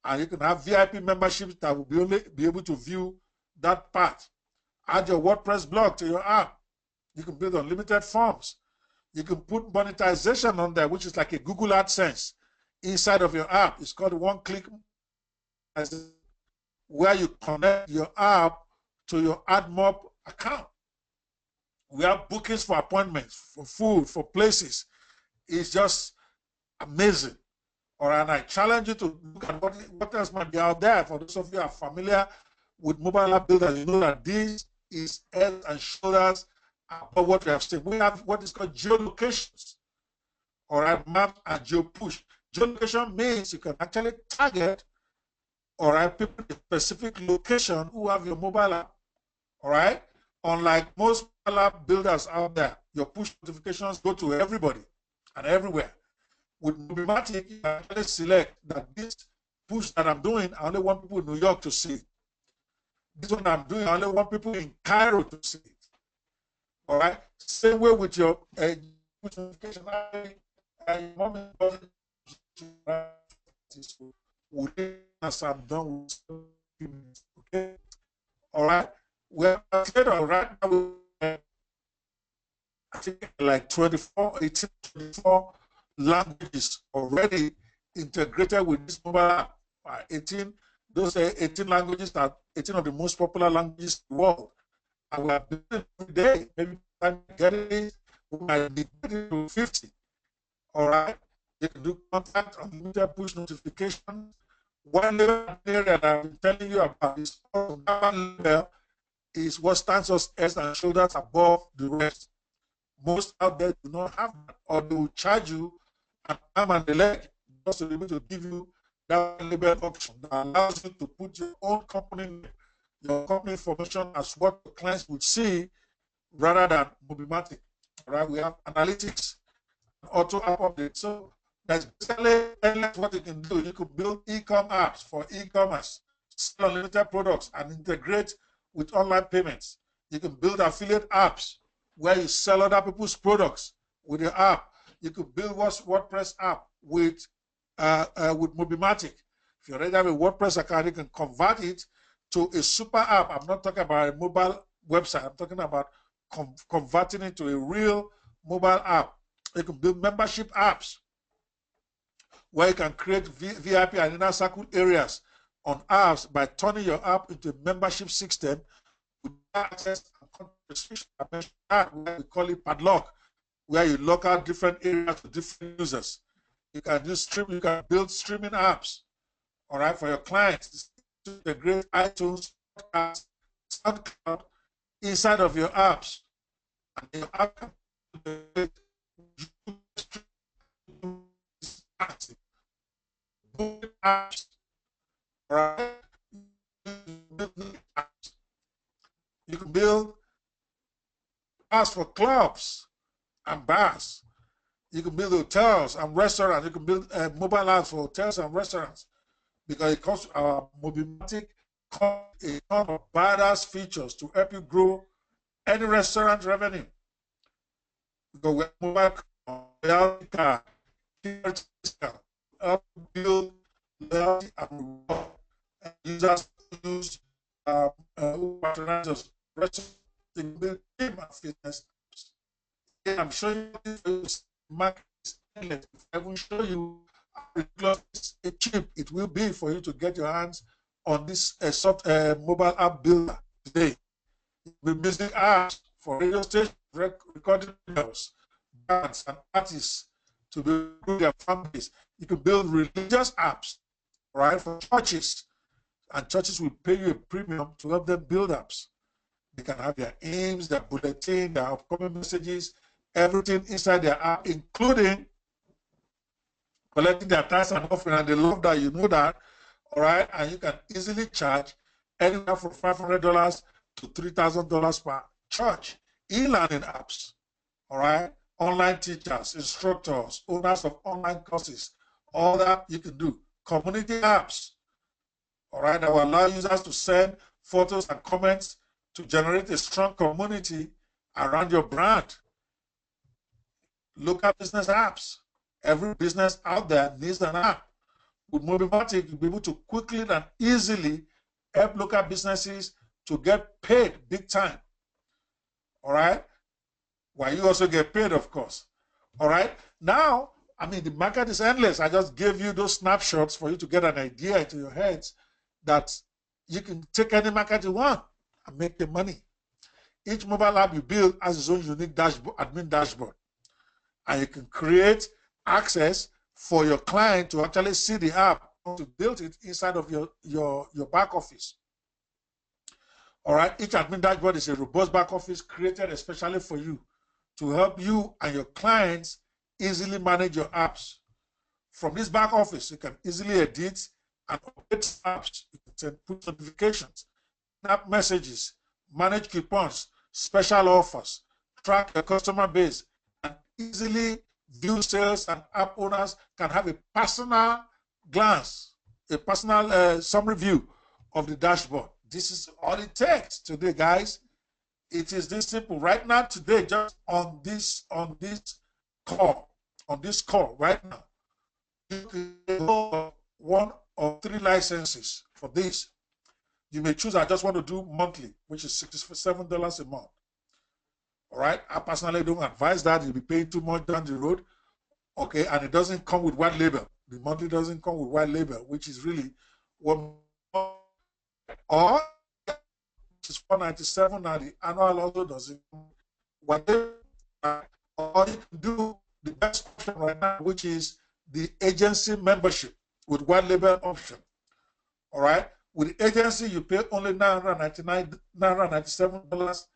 And you can have VIP memberships that will only be able to view that part. Add your WordPress blog to your app. You can build unlimited forms. You can put monetization on there, which is like a Google AdSense inside of your app. It's called one-click, where you connect your app to your AdMob account. We have bookings for appointments, for food, for places. It's just amazing. All right, and I challenge you to look at what else might be out there. For those of you who are familiar with mobile app builders, you know that this is head and shoulders above what we have seen. We have what is called geolocations, all right, map and geopush. Geolocation means you can actually target, all right, people in a specific location who have your mobile app, all right? Unlike most mobile app builders out there, your push notifications go to everybody and everywhere. With Mobimatic, you can actually select that this push that I'm doing, I only want people in New York to see it. This one I'm doing, I only want people in Cairo to see it. All right? Same way with your push notification. As I'm done with, okay? All right? We're right now, I think like 24 languages already integrated with this mobile app. 18, those 18 languages are 18 of the most popular languages in the world. And we are building every day. Maybe I'm getting it, we might be getting to 50. All right? You can do contact, unlimited push notifications. One area that I'm telling you about is level is what stands us head and shoulders above the rest. Most out there do not have that, or they will charge you an arm and a leg just to be able to give you that label option that allows you to put your own company, your company information as what the clients would see rather than Mobimatic. Right? We have analytics, auto app update. So that's basically what you can do. You could build e-com apps for e-commerce, sell unlimited products, and integrate with online payments. You can build affiliate apps where you sell other people's products with your app. You could build WordPress app with Mobimatic. If you already have a WordPress account, you can convert it to a super app. I'm not talking about a mobile website. I'm talking about converting it to a real mobile app. You can build membership apps where you can create VIP and inner circle areas on apps by turning your app into a membership system with access and content restriction. I mentioned that, where we call it padlock, where you lock out different areas to different users. You can you can build streaming apps, all right, for your clients to integrate iTunes, SoundCloud inside of your apps. And your app can apps, right? You can build apps for clubs and bars. You can build hotels and restaurants. You can build mobile apps for hotels and restaurants, because it comes Mobimatic a ton of badass features to help you grow any restaurant revenue. Because we have mobile loyalty card, help build loyalty and reward. And users use patronizers, restaurants, build team and fitness. I'm showing you this market is endless. If I will show you how ridiculous cheap it will be for you to get your hands on this mobile app builder today. You'll be building apps for radio stations, recording videos, bands and artists to build their fan base. You can build religious apps, right, for churches, and churches will pay you a premium to help them build apps. They can have their aims, their bulletin, their upcoming messages, everything inside their app, including collecting their tithes and offering. And they love that, you know that, all right? And you can easily charge anywhere from $500 to $3,000 per church. E-learning apps, all right? Online teachers, instructors, owners of online courses, all that you can do. Community apps, all right, that will allow users to send photos and comments to generate a strong community around your brand. Local business apps. Every business out there needs an app. With Mobimatic, you'll be able to quickly and easily help local businesses to get paid big time. All right? While you also get paid, of course. All right? Now, I mean, the market is endless. I just gave you those snapshots for you to get an idea into your heads that you can take any market you want and make the money. Each mobile app you build has its own unique dashboard, admin dashboard. And you can create access for your client to actually see the app, to build it inside of your back office. All right, each admin dashboard is a robust back office created especially for you to help you and your clients easily manage your apps. From this back office, you can easily edit and update apps. You can put notifications, snap messages, manage coupons, special offers, track your customer base, and easily view sales, and app owners can have a personal glance, a personal summary view of the dashboard. This is all it takes today, guys. It is this simple. Right now, today, just on this call right now, you can go one or three licenses for this. You may choose, I just want to do monthly, which is $67 a month. All right, I personally don't advise that. You'll be paying too much down the road. Okay, and it doesn't come with white label. The monthly doesn't come with white label, which is really what, or which is $497, and the annual also doesn't come with white label. Or you can do the best option right now, which is the agency membership with white label option. All right, with the agency, you pay only $997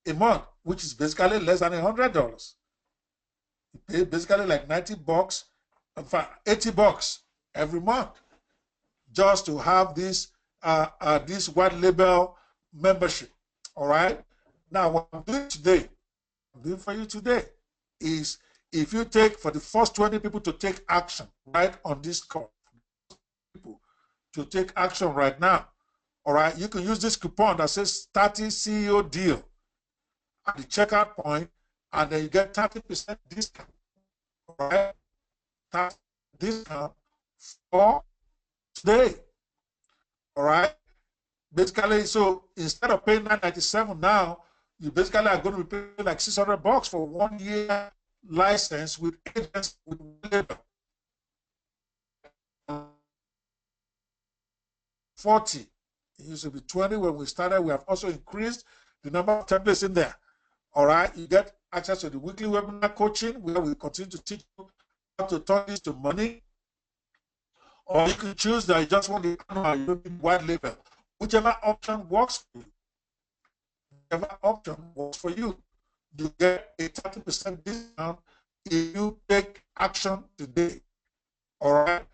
a month, which is basically less than $100. You pay basically like $90, in fact, $80 every month, just to have this this white label membership. All right. Now, what I'm doing for you today, is if you take for the first 20 people to take action right on this call, people to take action right now. All right, you can use this coupon that says 30 CEO deal at the checkout point, and then you get 30% discount. All right, 30% discount for today. All right, basically, so instead of paying $997 now, you basically are going to be paying like $600 for 1 year license with agents with labor. 40. It used to be 20 when we started. We have also increased the number of templates in there. All right, you get access to the weekly webinar coaching where we continue to teach you how to turn this to money. Or you can choose that you just want the annual white label. Whichever option works for you. Whichever option works for you. You get a 30% discount if you take action today. All right,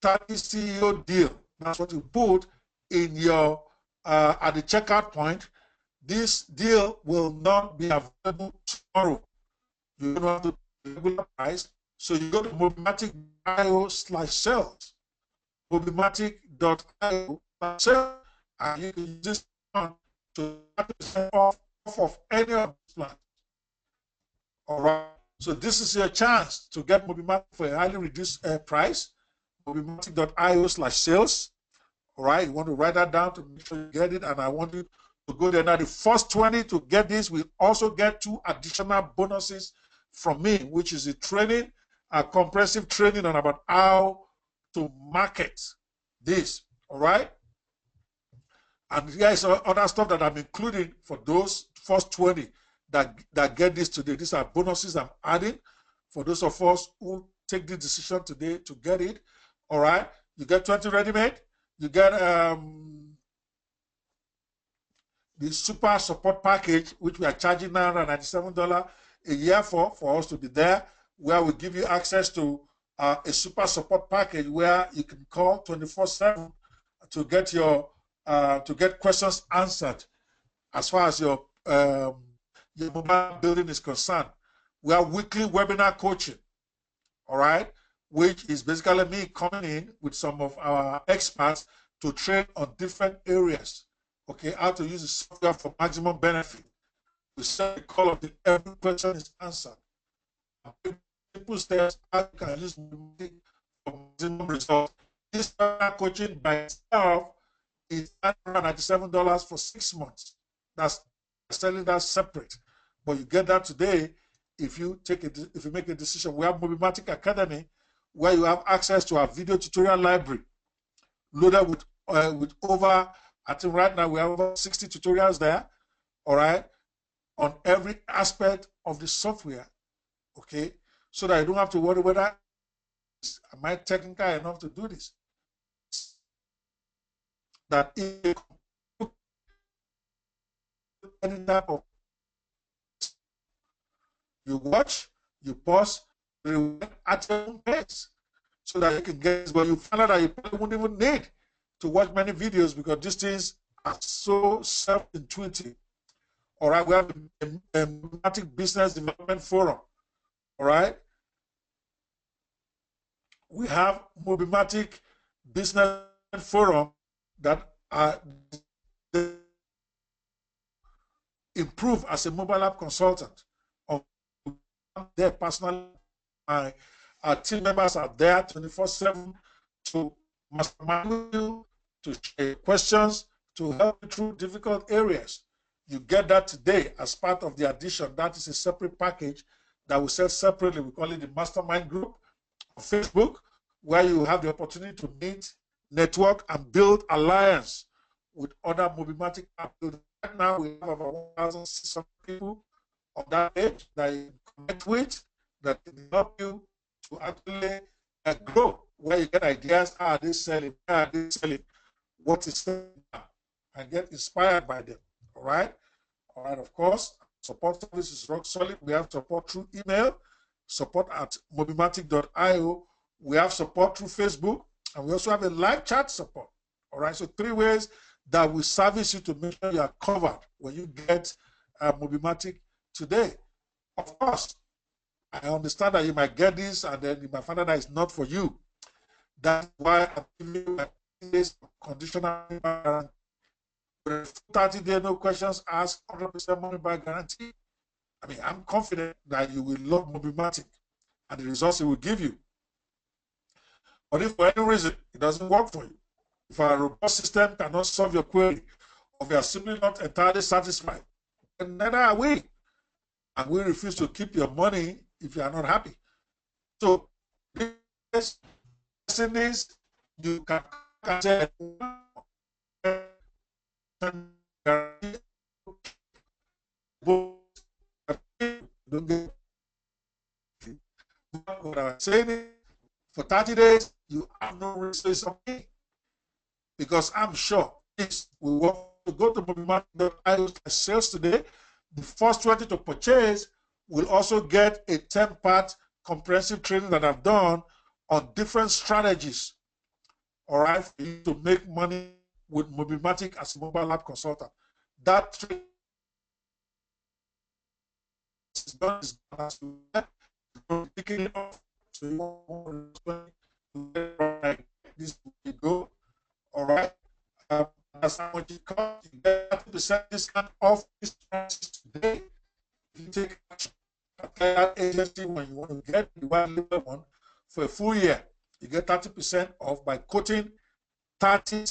30 CEO deal. That's what you put in your at the checkout point. This deal will not be available tomorrow. You don't have to pay the regular price. So you go to mobimatic.io/sales, mobimatic.io/sales, and you can use this to 30% off of any of these plans. All right. So this is your chance to get Mobimatic for a highly reduced price. mobimatic.io/sales. All right. You want to write that down to make sure you get it, and I want you to go there. Now, the first 20 to get this will also get 2 additional bonuses from me, which is the training a comprehensive training on about how to market this. All right. And here is other stuff that I'm including for those first 20 that get this today. These are bonuses I'm adding for those of us who take the decision today to get it. All right. You get 20 ready-made. You get the super support package, which we are charging $997 a year for us to be there, where we give you access to a super support package where you can call 24/7 to get your to get questions answered as far as your mobile building is concerned. We have weekly webinar coaching, all right, which is basically me coming in with some of our experts to train on different areas. Okay, how to use the software for maximum benefit. We set the call of the every question is answered. Simple steps how you can use for maximum results. This coaching by itself is $997 for 6 months. That's selling that separate, but you get that today if you make a decision. We have Mobimatic Academy, where you have access to our video tutorial library, loaded with over, I think right now we have over 60 tutorials there, all right, on every aspect of the software, okay, so that you don't have to worry whether am I technical enough to do this. That if any type of you watch, you pause, you at your own pace, so that you can get. But you find out that you probably won't even need to watch many videos because these things are so self-intuitive. All right, we have a Mobimatic Business Development Forum. All right, we have Mobimatic Business Forum that are improve as a mobile app consultant. Their personal, our team members are there 24/7 to mastermind you, to share questions, to help you through difficult areas. You get that today as part of the addition. That is a separate package that we sell separately. We call it the Mastermind Group on Facebook, where you have the opportunity to meet, network, and build alliance with other Mobimatic app builders. Right now, we have about 1,600 people on that page that you connect with, that can help you to actually grow, where you get ideas, how are they selling, what is selling now, and get inspired by them. All right, of course, support service is rock solid. We have support through email, support at mobimatic.io. We have support through Facebook, and we also have a live chat support. All right, so 3 ways that we service you to make sure you are covered when you get Mobimatic today. Of course, I understand that you might get this and then you might find out that it's not for you. That's why I'm giving you this conditional guarantee. 30-day, no questions asked, 100% money back guarantee. I mean, I'm confident that you will love Mobimatic and the results it will give you. But if for any reason it doesn't work for you, if our robust system cannot solve your query, or we are simply not entirely satisfied, then neither are we. And we refuse to keep your money if you are not happy. So, this is you can say, what I'm saying is, for 30 days, you have no resources of me. Because I'm sure this we want to go to mobimatic.io sales today. The first 20 to purchase will also get a 10-part comprehensive training that I've done on different strategies, all right, for you to make money with Mobimatic as a mobile app consultant. That training is done as you picking it off. So you want to this will go, all right. That's how much it costs. You get 30% discount off this price today. You take action at that agency when you want to get the one for a full year. You get 30% off by quoting 30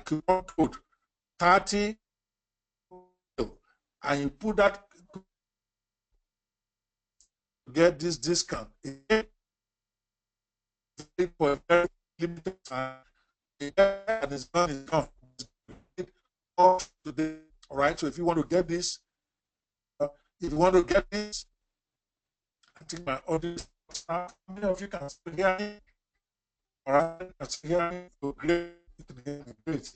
coupon code 30, and you put that get this discount. Again, for a very limited time. And it's done, it's gone. Off today. All right. So if you want to get this, if you want to get this, I think my audience, how many of you can still hear me? All right. Can still hear me? Oh, great. You can hear me. Great.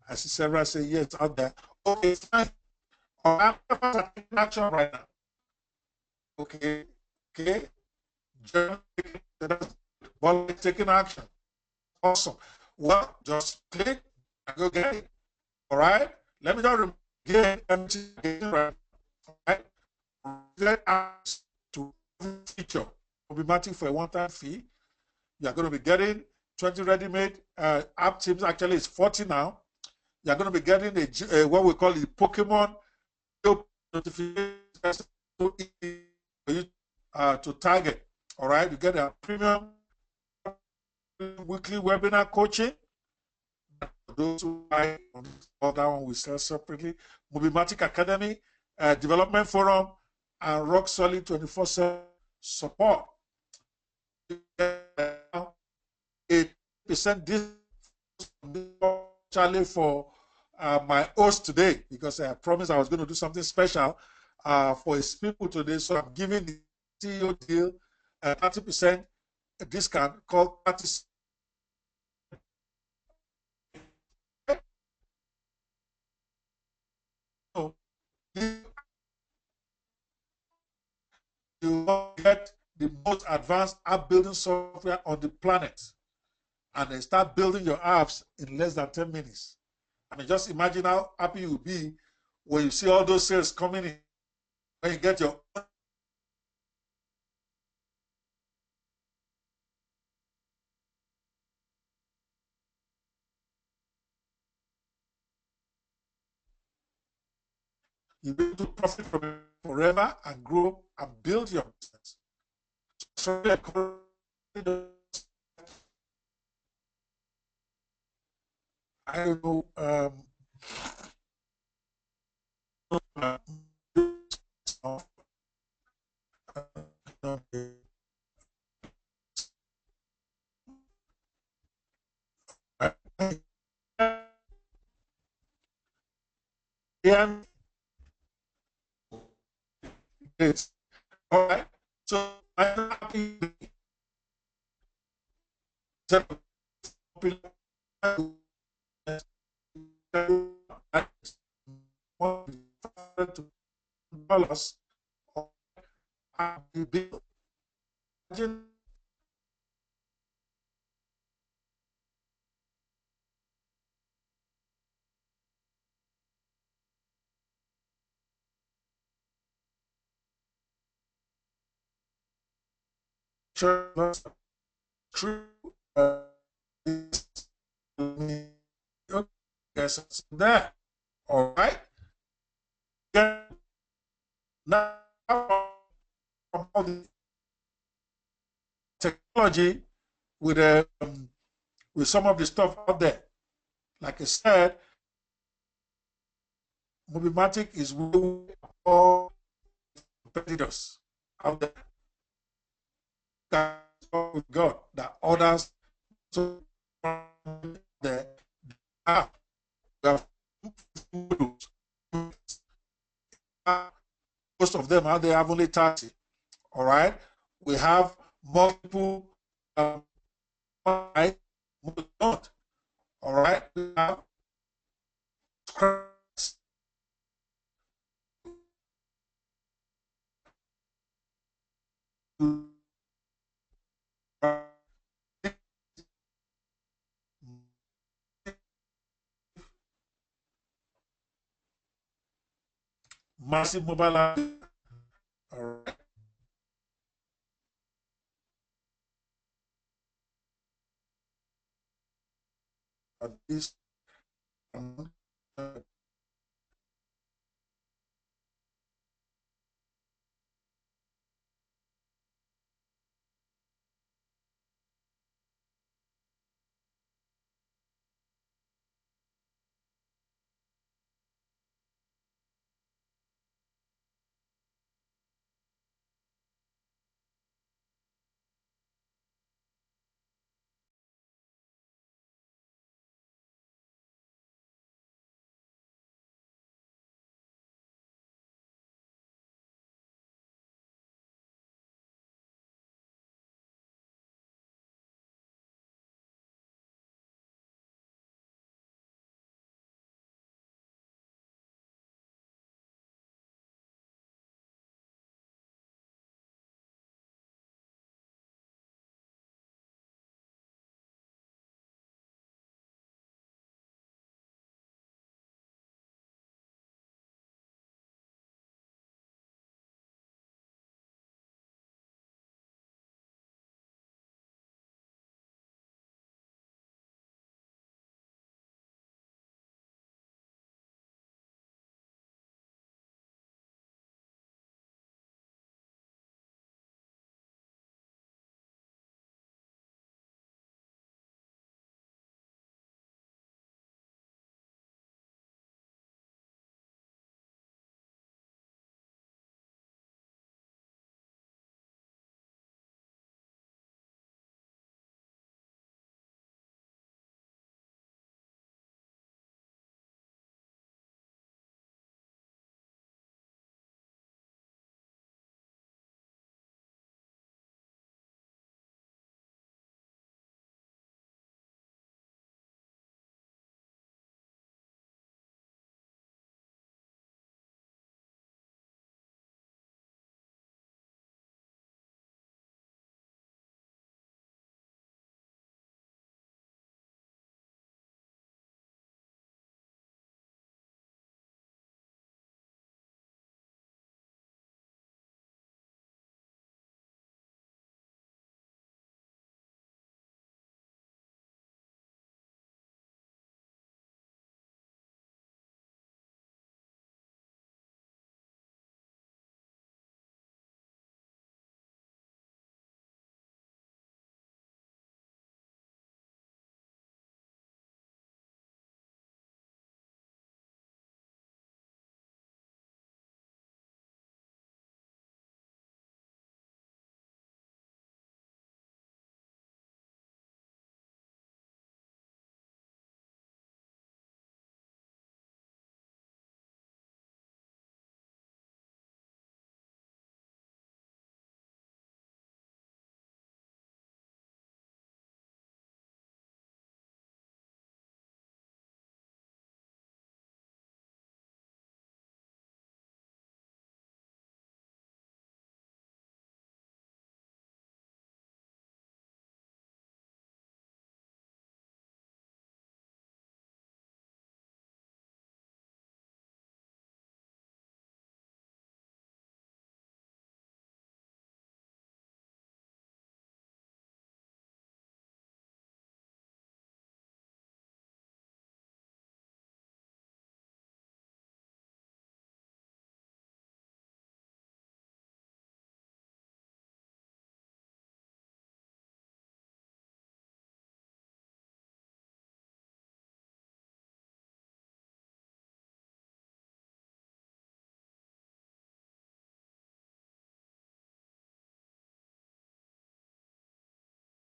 I see several say yes out there. Okay, fine. I'm taking action right now. Okay. Okay. Well, taking action. Awesome. Well, just click and go get it. All right. Let me just again right. All right. Let us to feature problematic for a one-time fee. You are going to be getting 20 ready-made app teams. Actually, it's 40 now. You are going to be getting a what we call the Pokemon notification to target. All right. You get a premium weekly webinar coaching. Those who buy on that one we sell separately. Mobimatic Academy, Development Forum, and Rock Solid 24/7 support. 8% discount Charlie for my host today, because I promised I was going to do something special for his people today. So I'm giving the CEO deal a 30% discount called 30. You get the most advanced app building software on the planet, and then start building your apps in less than 10 minutes. I mean, just imagine how happy you'll be when you see all those sales coming in, when you get your you'll be able to profit from it forever and grow and build your business. So I don't know. Yeah, it's all right. So I'm happy to dollars true. Yes, it's there. All right. Now, all the technology with some of the stuff out there, like I said, Mobimatic is all competitors out there. With God that others so there are most of them they have only 30. All right, we have multiple right, all right, we have massive mobile app. All right, this